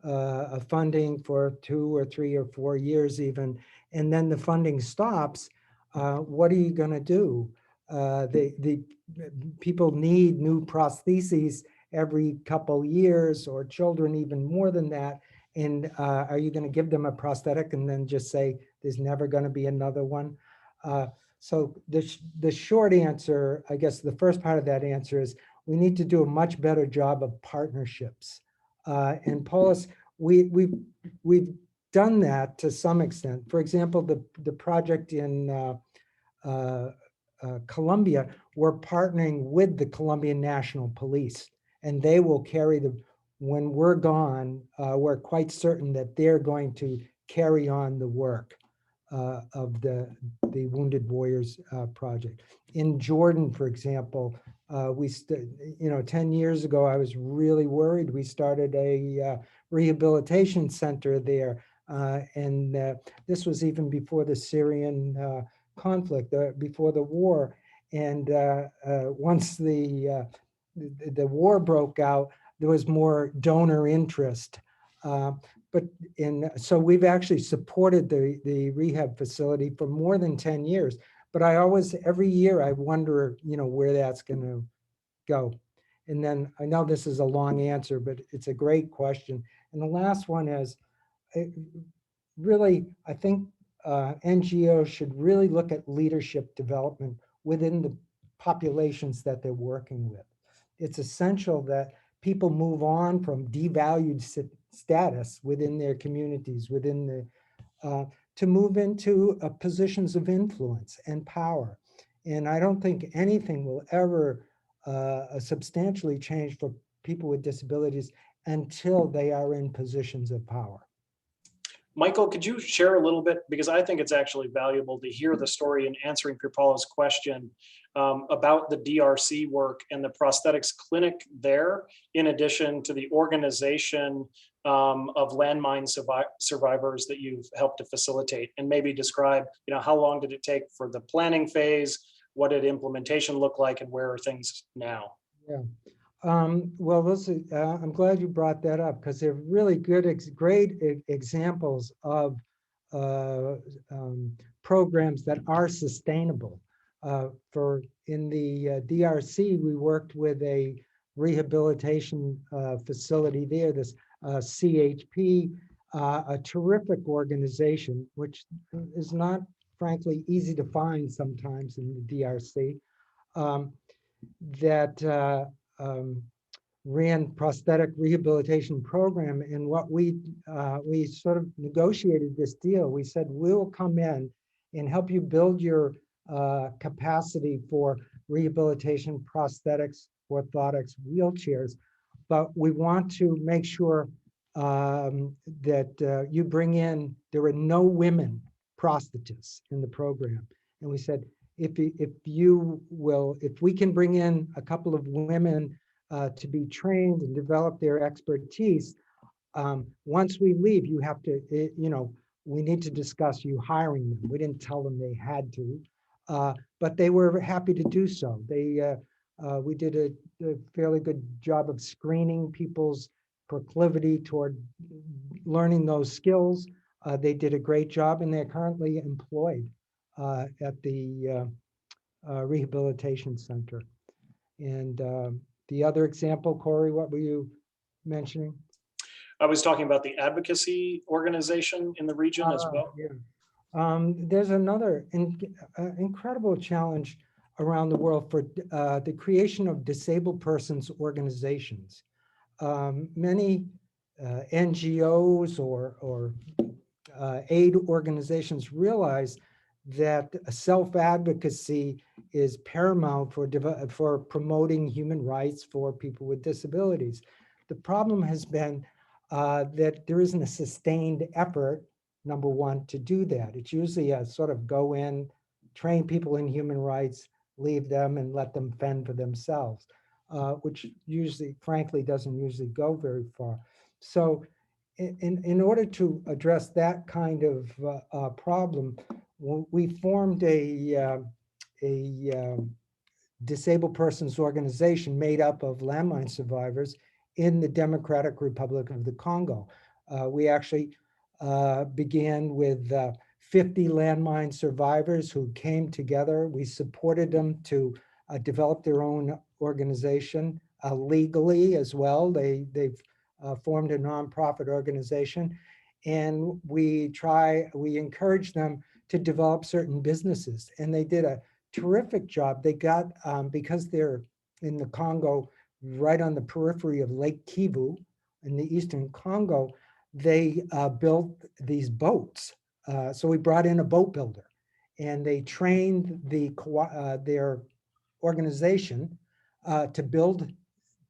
a funding for 2 or 3 or 4 years even, and then the funding stops. What are you going to do? The people need new prostheses every couple years, or children even more than that. And are you going to give them a prosthetic and then just say there's never going to be another one? So the short answer, I guess the first part of that answer is we need to do a much better job of partnerships. And Polis, we've done that to some extent. For example, the project in Colombia, we're partnering with the Colombian National Police, and they will carry when we're gone, we're quite certain that they're going to carry on the work of the Wounded Warriors project. In Jordan, for example, 10 years ago, I was really worried. We started a rehabilitation center there. And this was even before the Syrian conflict, before the war. And once the war broke out, there was more donor interest. So we've actually supported the rehab facility for more than 10 years. But every year I wonder, where that's going to go. And then I know this is a long answer, but it's a great question. And the last one is, really, I think NGOs should really look at leadership development within the populations that they're working with. It's essential that people move on from devalued status within their communities, to move into positions of influence and power. And I don't think anything will ever substantially change for people with disabilities until they are in positions of power. Michael, could you share a little bit, because I think it's actually valuable to hear the story in answering Pier Paolo's question about the DRC work and the prosthetics clinic there, in addition to the organization of landmine survivors that you've helped to facilitate, and maybe describe, how long did it take for the planning phase, what did implementation look like, and where are things now? Yeah. Well, I'm glad you brought that up, because they're really great examples of programs that are sustainable. In the DRC, we worked with a rehabilitation facility there, this CHP, a terrific organization, which is not, frankly, easy to find sometimes in the DRC, that ran prosthetic rehabilitation program. And what we sort of negotiated this deal. We said, we'll come in and help you build your capacity for rehabilitation, prosthetics, orthotics, wheelchairs, but we want to make sure that you bring in, there are no women prosthetists in the program. And we said, if we can bring in a couple of women to be trained and develop their expertise, once we leave, you have to, we need to discuss you hiring them. We didn't tell them they had to, but they were happy to do so. We did a fairly good job of screening people's proclivity toward learning those skills. They did a great job, and they're currently employed at the rehabilitation center. And the other example, Corey, what were you mentioning? I was talking about the advocacy organization in the region as well. Yeah. There's another incredible challenge around the world for the creation of disabled persons organizations. Many NGOs or aid organizations realize that self-advocacy is paramount for promoting human rights for people with disabilities. The problem has been that there isn't a sustained effort, number one, to do that. It's usually a sort of go in, train people in human rights, leave them and let them fend for themselves, which usually, frankly, doesn't usually go very far. So in order to address that kind of problem, we formed a disabled persons organization made up of landmine survivors in the Democratic Republic of the Congo. We actually began with 50 landmine survivors who came together. We supported them to develop their own organization legally as well. They've formed a nonprofit organization, and we encourage them to develop certain businesses, and they did a terrific job. They got, because they're in the Congo, right on the periphery of Lake Kivu in the Eastern Congo, they built these boats. So we brought in a boat builder, and they trained their organization to build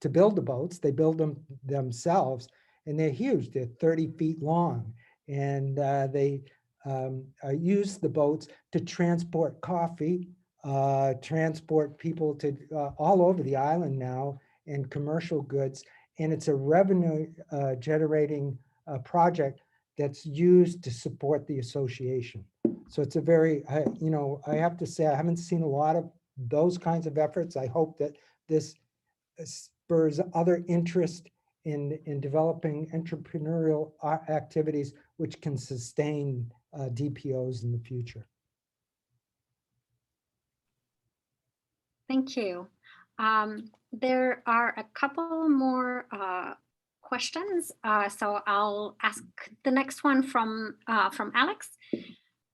the boats. They build them themselves, and they're huge. They're 30 feet long, and they use the boats to transport coffee, transport people to all over the island now, and commercial goods. And it's a revenue generating project that's used to support the association. So it's a very, I have to say, I haven't seen a lot of those kinds of efforts. I hope that this spurs other interest in developing entrepreneurial activities which can sustain DPOs in the future. Thank you. There are a couple more questions, so I'll ask the next one from Alex.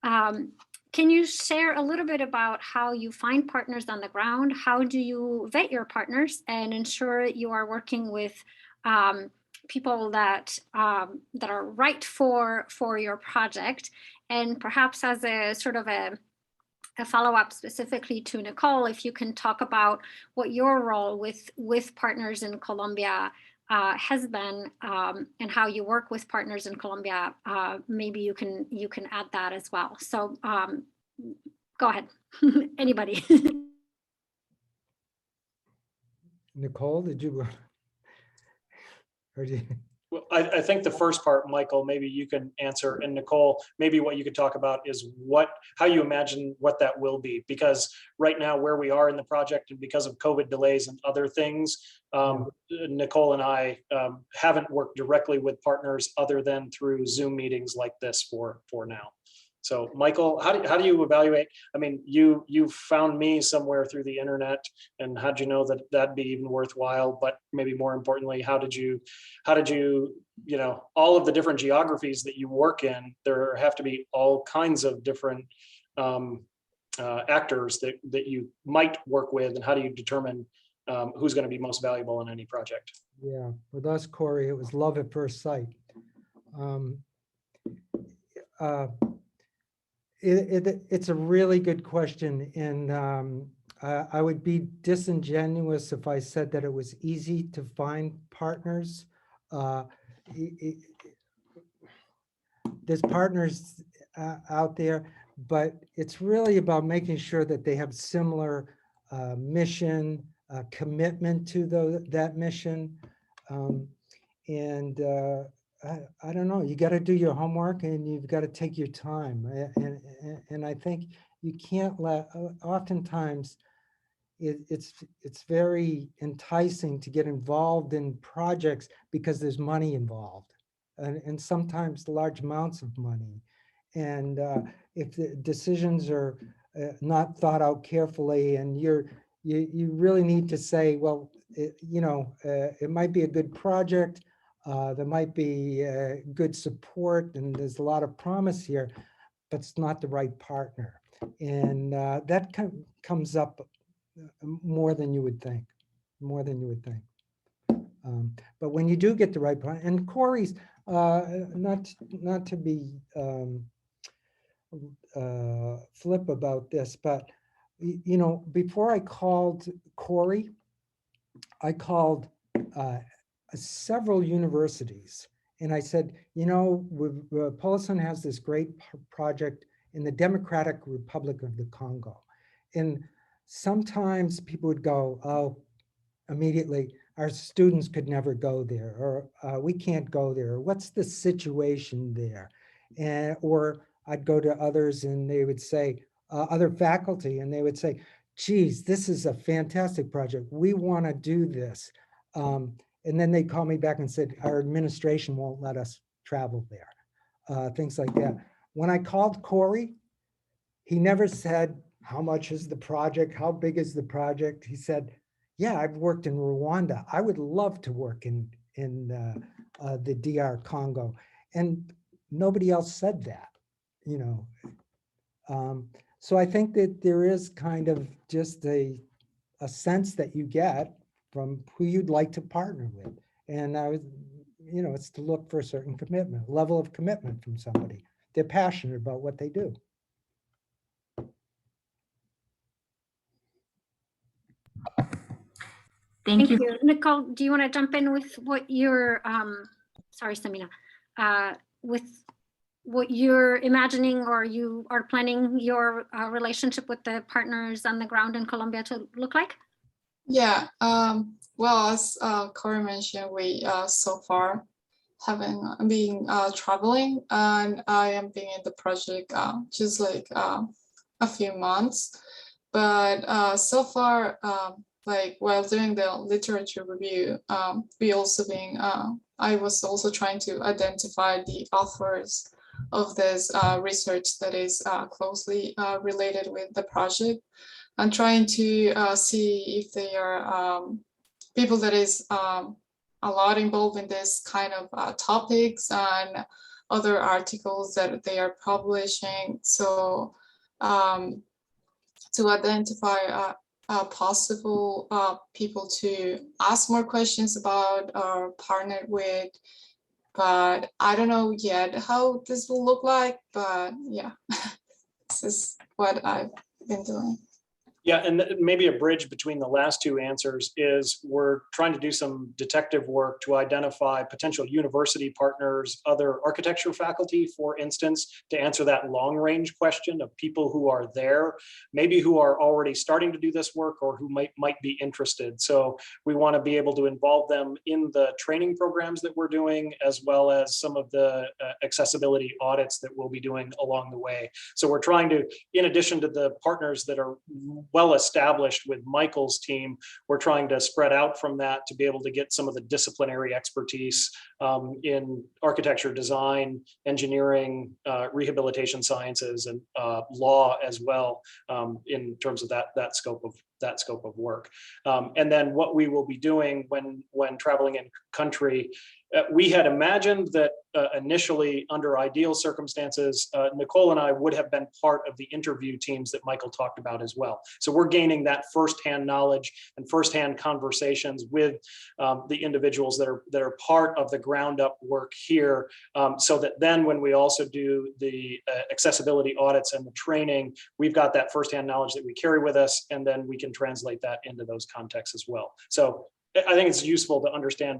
Can you share a little bit about how you find partners on the ground? How do you vet your partners and ensure you are working with people that are right for your project? And perhaps as a sort of a follow-up specifically to Nicole, if you can talk about what your role with partners in Colombia has been, and how you work with partners in Colombia. Maybe you can add that as well. So go ahead, anybody. Nicole, did you? Or did you? Well, I think the first part, Michael, maybe you can answer, and Nicole, maybe what you could talk about is how you imagine what that will be, because right now where we are in the project, and because of COVID delays and other things, Nicole and I haven't worked directly with partners other than through Zoom meetings like this for now. So Michael, how do you evaluate? I mean, you found me somewhere through the internet, and how'd you know that that'd be even worthwhile? But maybe more importantly, how did you, all of the different geographies that you work in, there have to be all kinds of different actors that you might work with, and how do you determine who's going to be most valuable in any project? Yeah, with us, Corey, it was love at first sight. It's a really good question, and I would be disingenuous if I said that it was easy to find partners. There's partners out there, but it's really about making sure that they have similar mission, commitment to that mission, and I don't know, you got to do your homework and you've got to take your time. And I think you can't let, oftentimes it's very enticing to get involved in projects because there's money involved and sometimes large amounts of money. And if the decisions are not thought out carefully and you really need to say, well, it might be a good project. There might be good support and there's a lot of promise here, but it's not the right partner. And that comes up more than you would think, but when you do get the right partner, and Corey's, not to be flip about this, but before I called Corey, I called several universities and I said, Polis Center has this great project in the Democratic Republic of the Congo. And sometimes people would go, oh, immediately, our students could never go there, or we can't go there. What's the situation there? Or I'd go to others and they would say, other faculty, and they would say, geez, this is a fantastic project. We want to do this. And then they call me back and said, our administration won't let us travel there, things like that. When I called Corey, he never said, how much is the project? How big is the project? He said, yeah, I've worked in Rwanda. I would love to work in the DR Congo. And nobody else said that, So I think that there is kind of just a sense that you get from who you'd like to partner with. And it's to look for a certain commitment, level of commitment from somebody. They're passionate about what they do. Thank you. Nicole, do you want to jump in with what you're, sorry, Samina, with what you're imagining or you are planning your relationship with the partners on the ground in Colombia to look like? Yeah, well, as Corey mentioned, we so far haven't been traveling, and I am being in the project just like a few months. But so far, like while doing the literature review, I was also trying to identify the authors of this research that is closely related with the project, and trying to see if they are people that is a lot involved in this kind of topics and other articles that they are publishing. So to identify possible people to ask more questions about or partner with, but I don't know yet how this will look like, but yeah, this is what I've been doing. Yeah, and maybe a bridge between the last two answers is we're trying to do some detective work to identify potential university partners, other architecture faculty, for instance, to answer that long range question of people who are there, maybe who are already starting to do this work or who might be interested. So we want to be able to involve them in the training programs that we're doing, as well as some of the accessibility audits that we'll be doing along the way. So we're trying to, in addition to the partners that are well established with Michael's team, we're trying to spread out from that to be able to get some of the disciplinary expertise in architecture, design, engineering, rehabilitation sciences, and law as well, in terms of that scope of work. And then what we will be doing when traveling in country, we had imagined that initially, under ideal circumstances, Nicole and I would have been part of the interview teams that Michael talked about as well. So we're gaining that firsthand knowledge and firsthand conversations with the individuals that are part of the ground up work here, so that then when we also do the accessibility audits and the training, we've got that firsthand knowledge that we carry with us, and then we can translate that into those contexts as well. So I think it's useful to understand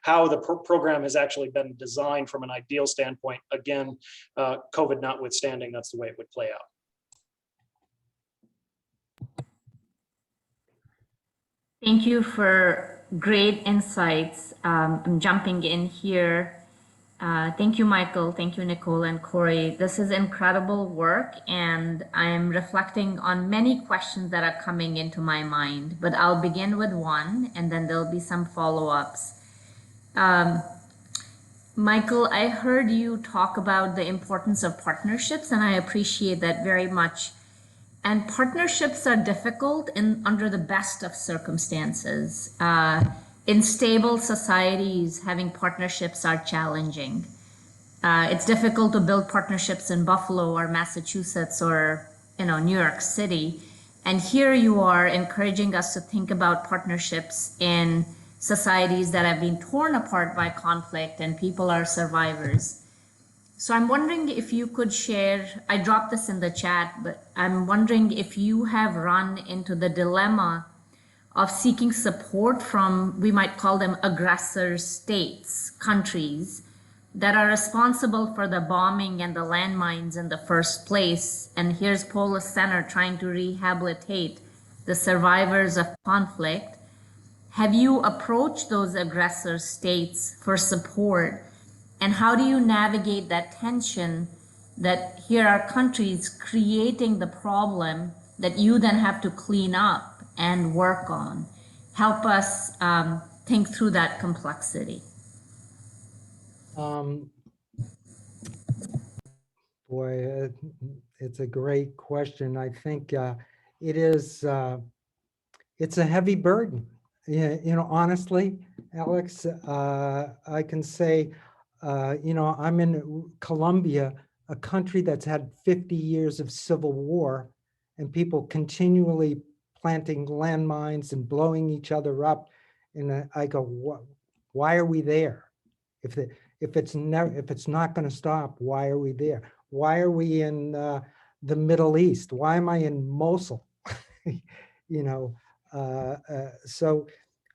how the program has actually been designed from an ideal standpoint. Again, COVID notwithstanding, that's the way it would play out. Thank you for great insights. I'm jumping in here Thank you, Michael. Thank you, Nicole and Corey. This is incredible work, and I'm reflecting on many questions that are coming into my mind, but I'll begin with one, and then there'll be some follow-ups. Michael, I heard you talk about the importance of partnerships, and I appreciate that very much. And partnerships are difficult under the best of circumstances. In stable societies, having partnerships are challenging. It's difficult to build partnerships in Buffalo or Massachusetts or New York City. And here you are encouraging us to think about partnerships in societies that have been torn apart by conflict and people are survivors. So I'm wondering if you could share, I dropped this in the chat, but I'm wondering if you have run into the dilemma of seeking support from, we might call them aggressor states, countries, that are responsible for the bombing and the landmines in the first place. And here's Polis Center trying to rehabilitate the survivors of conflict. Have you approached those aggressor states for support? And how do you navigate that tension that here are countries creating the problem that you then have to clean up and work on? Help us think through that complexity. Boy, it's a great question. I think it is, it's a heavy burden. Honestly, Alex, I can say, I'm in Colombia, a country that's had 50 years of civil war and people continually planting landmines and blowing each other up. And I go, why are we there? If it's not going to stop, why are we there? Why are we in the Middle East? Why am I in Mosul? So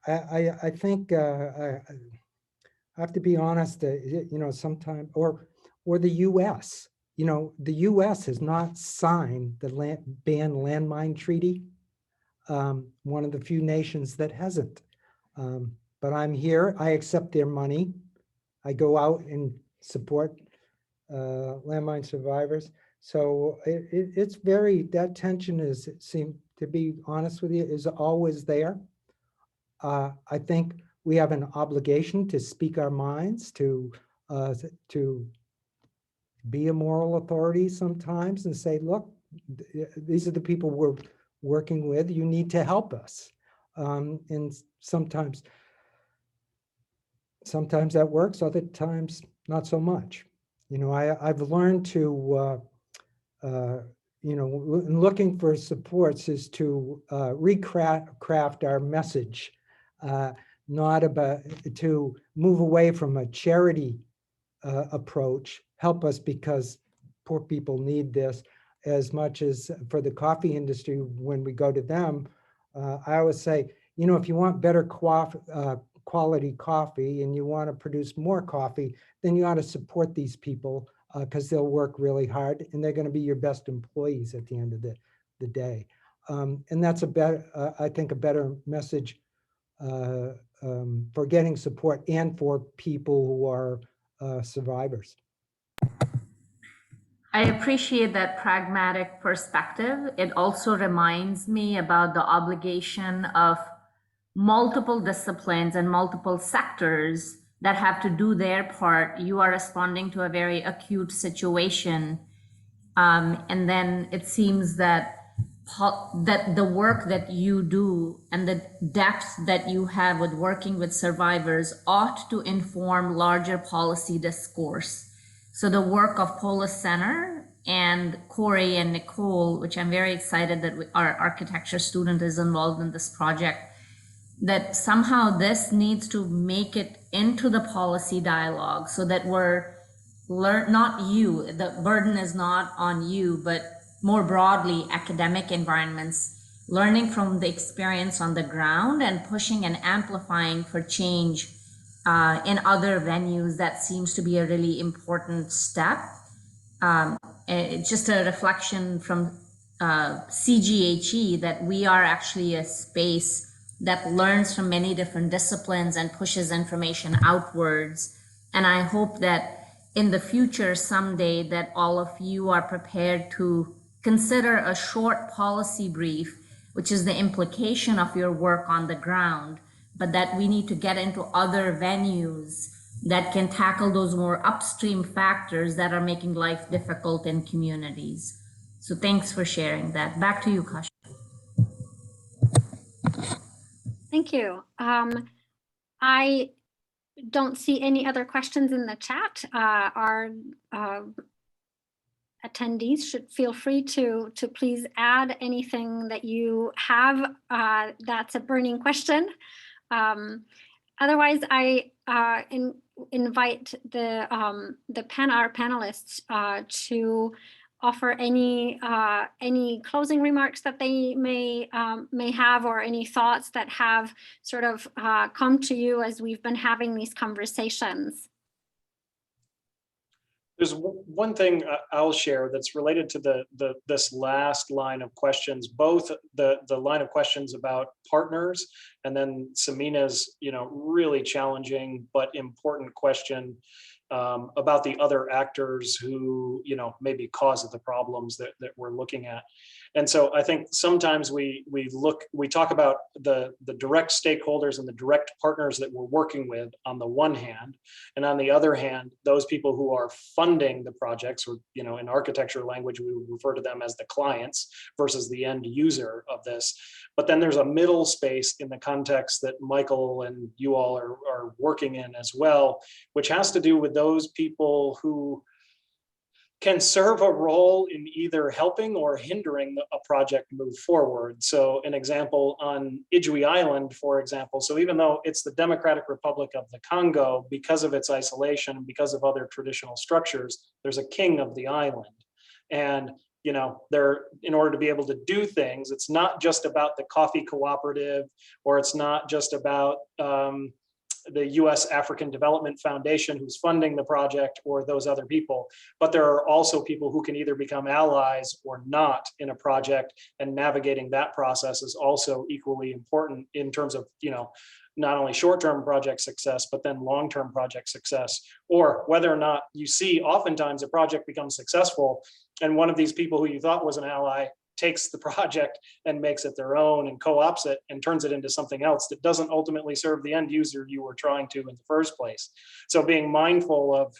I think I have to be honest. Sometimes or the U.S. The U.S. has not signed the ban landmine treaty. One of the few nations that hasn't. But I'm here. I accept their money. I go out and support landmine survivors. So it's very, that tension is, to be honest with you, is always there. I think we have an obligation to speak our minds, to be a moral authority sometimes and say, look, these are the people we're working with. You need to help us. And sometimes that works, other times not so much. I've learned to, looking for supports is to recraft our message, not about to move away from a charity approach, help us because poor people need this, as much as for the coffee industry, when we go to them, I always say, if you want better quality coffee and you want to produce more coffee, then you ought to support these people because they'll work really hard and they're going to be your best employees at the end of the day. And that's I think a better message for getting support and for people who are survivors. I appreciate that pragmatic perspective. It also reminds me about the obligation of multiple disciplines and multiple sectors that have to do their part. You are responding to a very acute situation. And then it seems that the work that you do and the depth that you have with working with survivors ought to inform larger policy discourse. So the work of Polis Center and Corey and Nicole, which I'm very excited that our architecture student is involved in this project, that somehow this needs to make it into the policy dialogue so that we're not you, the burden is not on you, but more broadly academic environments, learning from the experience on the ground and pushing and amplifying for change in other venues. That seems to be a really important step. It's just a reflection from CGHE that we are actually a space that learns from many different disciplines and pushes information outwards And I hope that in the future, someday, that all of you are prepared to consider a short policy brief, which is the implication of your work on the ground, but that we need to get into other venues that can tackle those more upstream factors that are making life difficult in communities. So thanks for sharing that. Back to you, Kash. Thank you. I don't see any other questions in the chat. Our attendees should feel free to please add anything that you have that's a burning question. Otherwise, I invite our panelists to offer any closing remarks that they may have, or any thoughts that have sort of come to you as we've been having these conversations. There's one thing I'll share that's related to this last line of questions, both the line of questions about partners, and then Samina's really challenging but important question about the other actors who maybe cause the problems that we're looking at. And so I think sometimes we talk about the direct stakeholders and the direct partners that we're working with on the one hand, and on the other hand, those people who are funding the projects, or in architecture language, we would refer to them as the clients versus the end user of this. But then there's a middle space in the context that Michael and you all are working in as well, which has to do with those people who can serve a role in either helping or hindering a project move forward. So an example on Ijwi Island, for example, so even though it's the Democratic Republic of the Congo, because of its isolation, because of other traditional structures, there's a king of the island. And in order to be able to do things, it's not just about the coffee cooperative, or it's not just about the U.S. African Development Foundation who's funding the project, or those other people, but there are also people who can either become allies or not in a project, and navigating that process is also equally important in terms of, not only short-term project success, but then long-term project success, or whether or not you see oftentimes a project becomes successful and one of these people who you thought was an ally takes the project and makes it their own and co-ops it and turns it into something else that doesn't ultimately serve the end user you were trying to in the first place. So being mindful of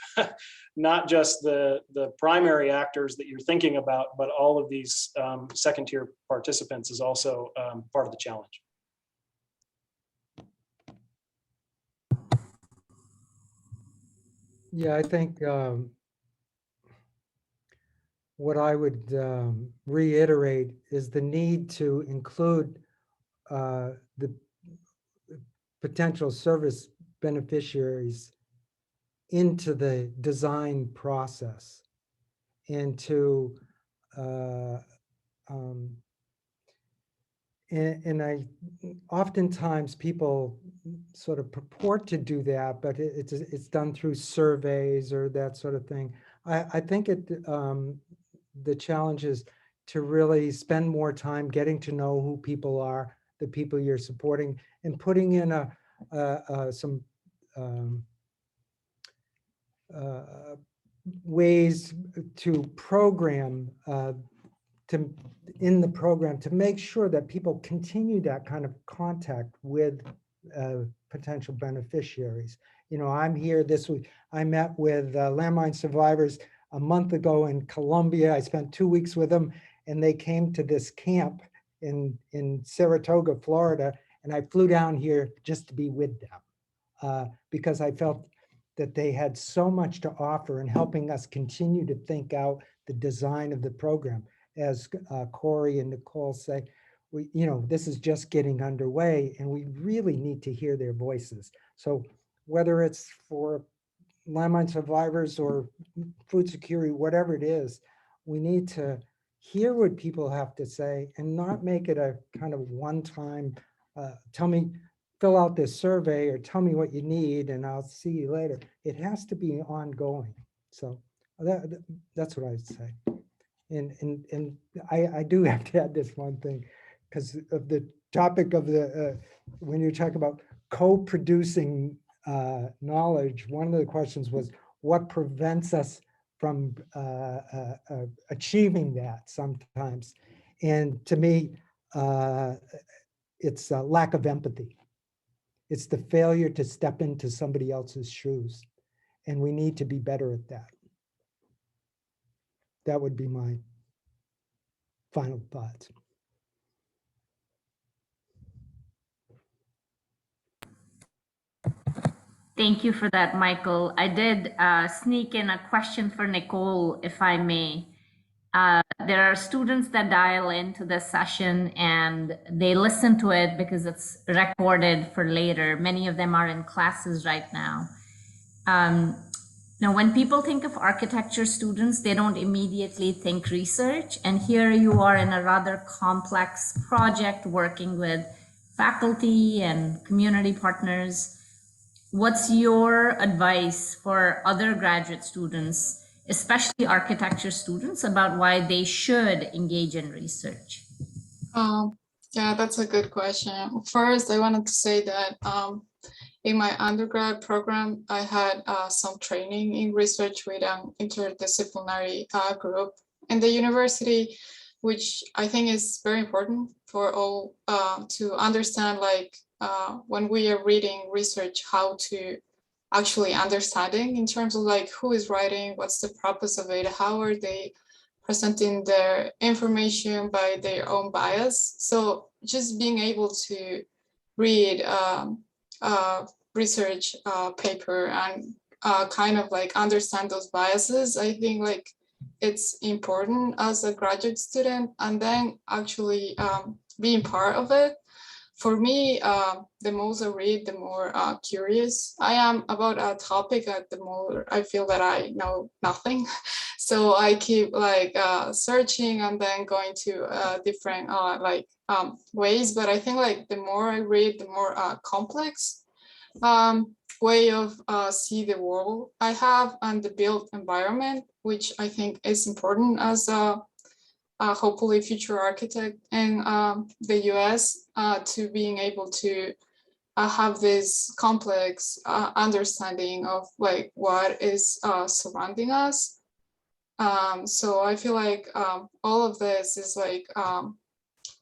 not just the primary actors that you're thinking about, but all of these second tier participants is also part of the challenge. Yeah, I think what I would reiterate is the need to include the potential service beneficiaries into the design process, and to and I oftentimes people sort of purport to do that, but it's done through surveys or that sort of thing. I think the challenge is to really spend more time getting to know who people are, the people you're supporting, and putting in some ways to program in the program to make sure that people continue that kind of contact with potential beneficiaries. I'm here this week. I met with landmine survivors a month ago in Colombia. I spent 2 weeks with them, and they came to this camp in Saratoga, Florida, and I flew down here just to be with them because I felt that they had so much to offer in helping us continue to think out the design of the program. As Corey and Nicole say, this is just getting underway, and we really need to hear their voices. So whether it's for landmine survivors or food security, whatever it is, we need to hear what people have to say and not make it a kind of one-time, fill out this survey or tell me what you need and I'll see you later. It has to be ongoing. So that's what I'd say. And I do have to add this one thing, because of the topic of when you're talking about co-producing knowledge, one of the questions was, what prevents us from achieving that sometimes? And to me, it's a lack of empathy. It's the failure to step into somebody else's shoes. And we need to be better at that. That would be my final thoughts. Thank you for that, Michael. I did sneak in a question for Nicole, if I may. There are students that dial into this session and they listen to it because it's recorded for later. Many of them are in classes right now. Now, when people think of architecture students, they don't immediately think research. And here you are in a rather complex project working with faculty and community partners. What's your advice for other graduate students, especially architecture students, about why they should engage in research? Yeah, that's a good question. First, I wanted to say that in my undergrad program, I had some training in research with an interdisciplinary group in the university, which I think is very important for all to understand, like when we are reading research, how to actually understanding in terms of like who is writing, what's the purpose of it, how are they presenting their information by their own bias. So just being able to read research paper and kind of like understand those biases, I think like it's important as a graduate student, and then actually being part of it. For me, the more I read, the more curious I am about a topic, the more I feel that I know nothing. So I keep like searching and then going to different ways. But I think like the more I read, the more complex way of see the world I have and the built environment, which I think is important as a hopefully future architect in the US, to being able to have this complex understanding of like what is surrounding us. So I feel like all of this is like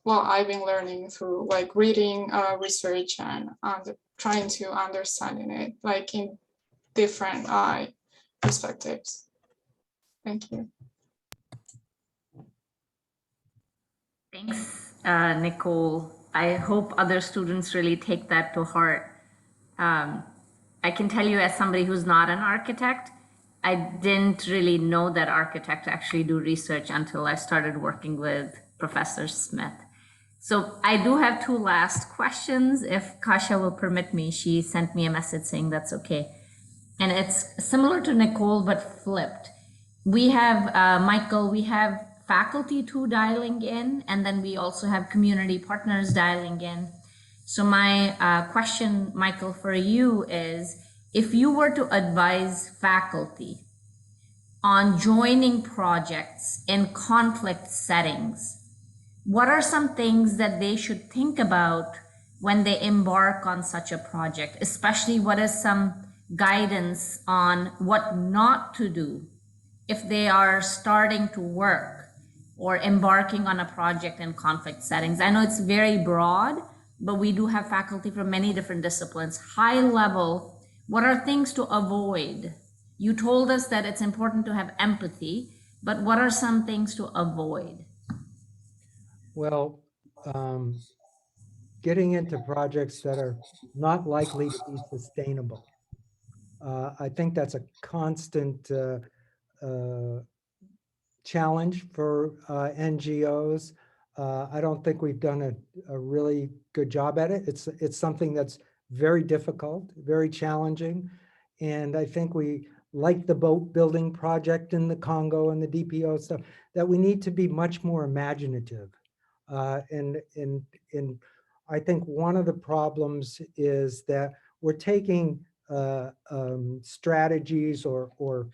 what I've been learning through like reading research and trying to understanding it like in different perspectives. Thank you. Thanks, Nicole. I hope other students really take that to heart. I can tell you, as somebody who's not an architect, I didn't really know that architects actually do research until I started working with Professor Smith. So I do have two last questions, if Kasia will permit me. She sent me a message saying that's okay. And it's similar to Nicole, but flipped. We have, Michael, we have faculty too dialing in, and then we also have community partners dialing in. So my question, Michael, for you is, if you were to advise faculty on joining projects in conflict settings, what are some things that they should think about when they embark on such a project? Especially, what is some guidance on what not to do if they are starting to work or embarking on a project in conflict settings? I know it's very broad, but we do have faculty from many different disciplines. High level, what are things to avoid? You told us that it's important to have empathy, but what are some things to avoid? Well, getting into projects that are not likely to be sustainable. I think that's a constant challenge for NGOs. I don't think we've done a really good job at it. It's something that's very difficult, very challenging. And I think we, like the boat building project in the Congo and the DPO stuff, that we need to be much more imaginative. And I think one of the problems is that we're taking strategies or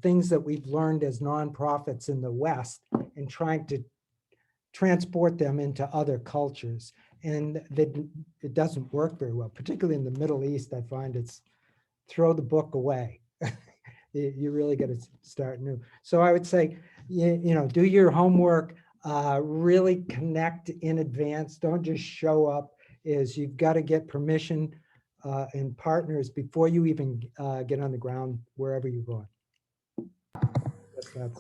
things that we've learned as nonprofits in the West and trying to transport them into other cultures. and it doesn't work very well, particularly in the Middle East. I find it's throw the book away. You really got to start new. So I would say, do your homework, really connect in advance. Don't just show up. You've got to get permission and partners before you even get on the ground wherever you're going. That's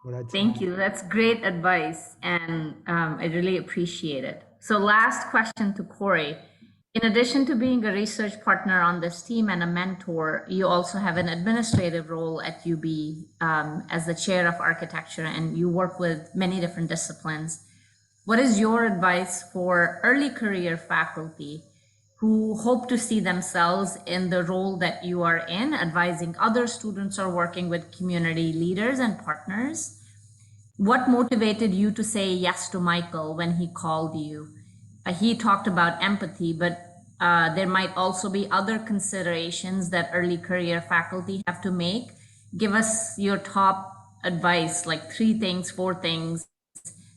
what I'd say. Thank you. That's great advice, and I really appreciate it. So last question to Corey. In addition to being a research partner on this team and a mentor, you also have an administrative role at UB as the chair of architecture, and you work with many different disciplines. What is your advice for early career faculty who hope to see themselves in the role that you are in, advising other students or working with community leaders and partners? What motivated you to say yes to Michael when he called you? He talked about empathy, but there might also be other considerations that early career faculty have to make. Give us your top advice, like 3 things, 4 things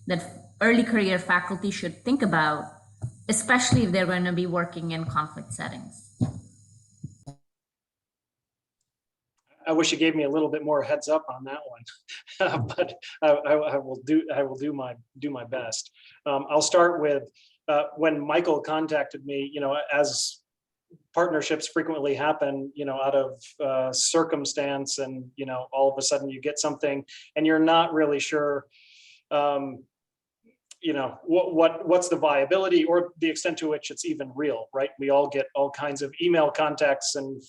that early career faculty should think about, especially if they're going to be working in conflict settings. I wish you gave me a little bit more heads up on that one, but I will do my best. I'll start with when Michael contacted me. As partnerships frequently happen, out of circumstance, and all of a sudden you get something, and you're not really sure. What's the viability or the extent to which it's even real, right? We all get all kinds of email contacts and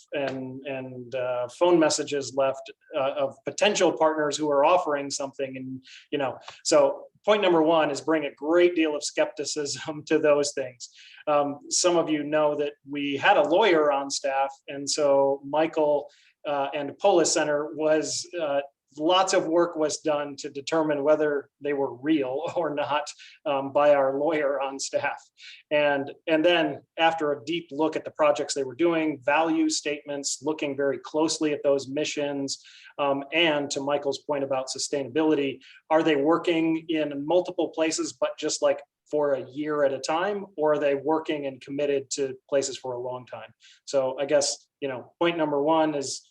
phone messages left of potential partners who are offering something, and so point number 1 is bring a great deal of skepticism to those things. Some of you know that we had a lawyer on staff, and so Michael and Polis Center was lots of work was done to determine whether they were real or not by our lawyer on staff. And then after a deep look at the projects they were doing, value statements, looking very closely at those missions, and to Michael's point about sustainability, are they working in multiple places, but just like for a year at a time, or are they working and committed to places for a long time? So I guess, point number 1 is,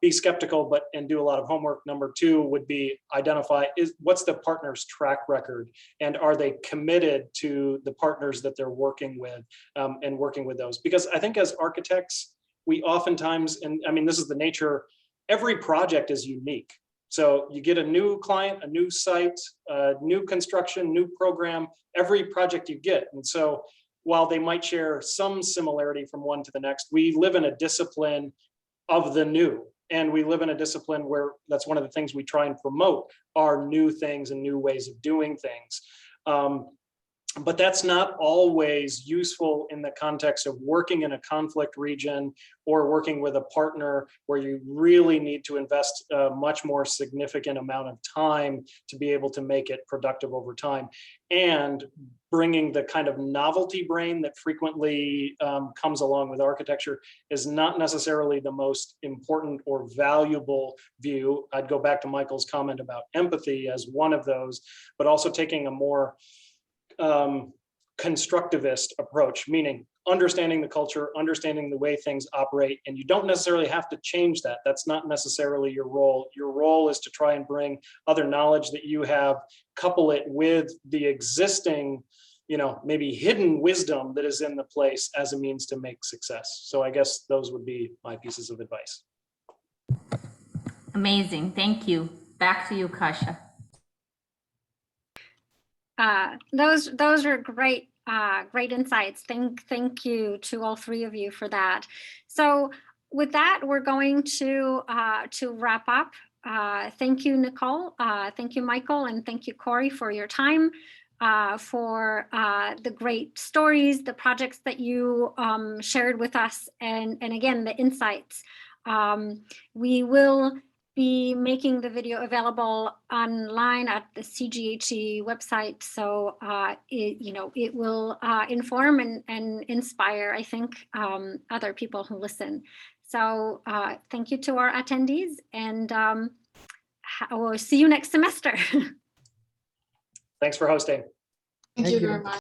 be skeptical, and do a lot of homework. Number 2 would be identify what's the partner's track record, and are they committed to the partners that they're working with, and working with those. Because I think as architects, we oftentimes, and I mean, this is the nature, every project is unique. So you get a new client, a new site, new construction, new program, every project you get. And so while they might share some similarity from one to the next, we live in a discipline of the new. And we live in a discipline where that's one of the things we try and promote are new things and new ways of doing things. But that's not always useful in the context of working in a conflict region or working with a partner where you really need to invest a much more significant amount of time to be able to make it productive over time. And bringing the kind of novelty brain that frequently comes along with architecture is not necessarily the most important or valuable view. I'd go back to Michael's comment about empathy as one of those, but also taking a more constructivist approach, meaning understanding the culture, understanding the way things operate, and you don't necessarily have to change that. That's not necessarily your role. Your role is to try and bring other knowledge that you have, couple it with the existing, maybe hidden wisdom that is in the place as a means to make success. So I guess those would be my pieces of advice. Amazing, thank you. Back to you, Kasia. Those are great, great insights. Thank you to all 3 of you for that. So with that, we're going to wrap up. Thank you, Nicole. Thank you, Michael, and thank you, Corey, for your time, for the great stories, the projects that you shared with us, and again, the insights. We will be making the video available online at the CGHE website. So it will inform and inspire, I think, other people who listen. So thank you to our attendees, and we'll see you next semester. Thanks for hosting. Thank you very much.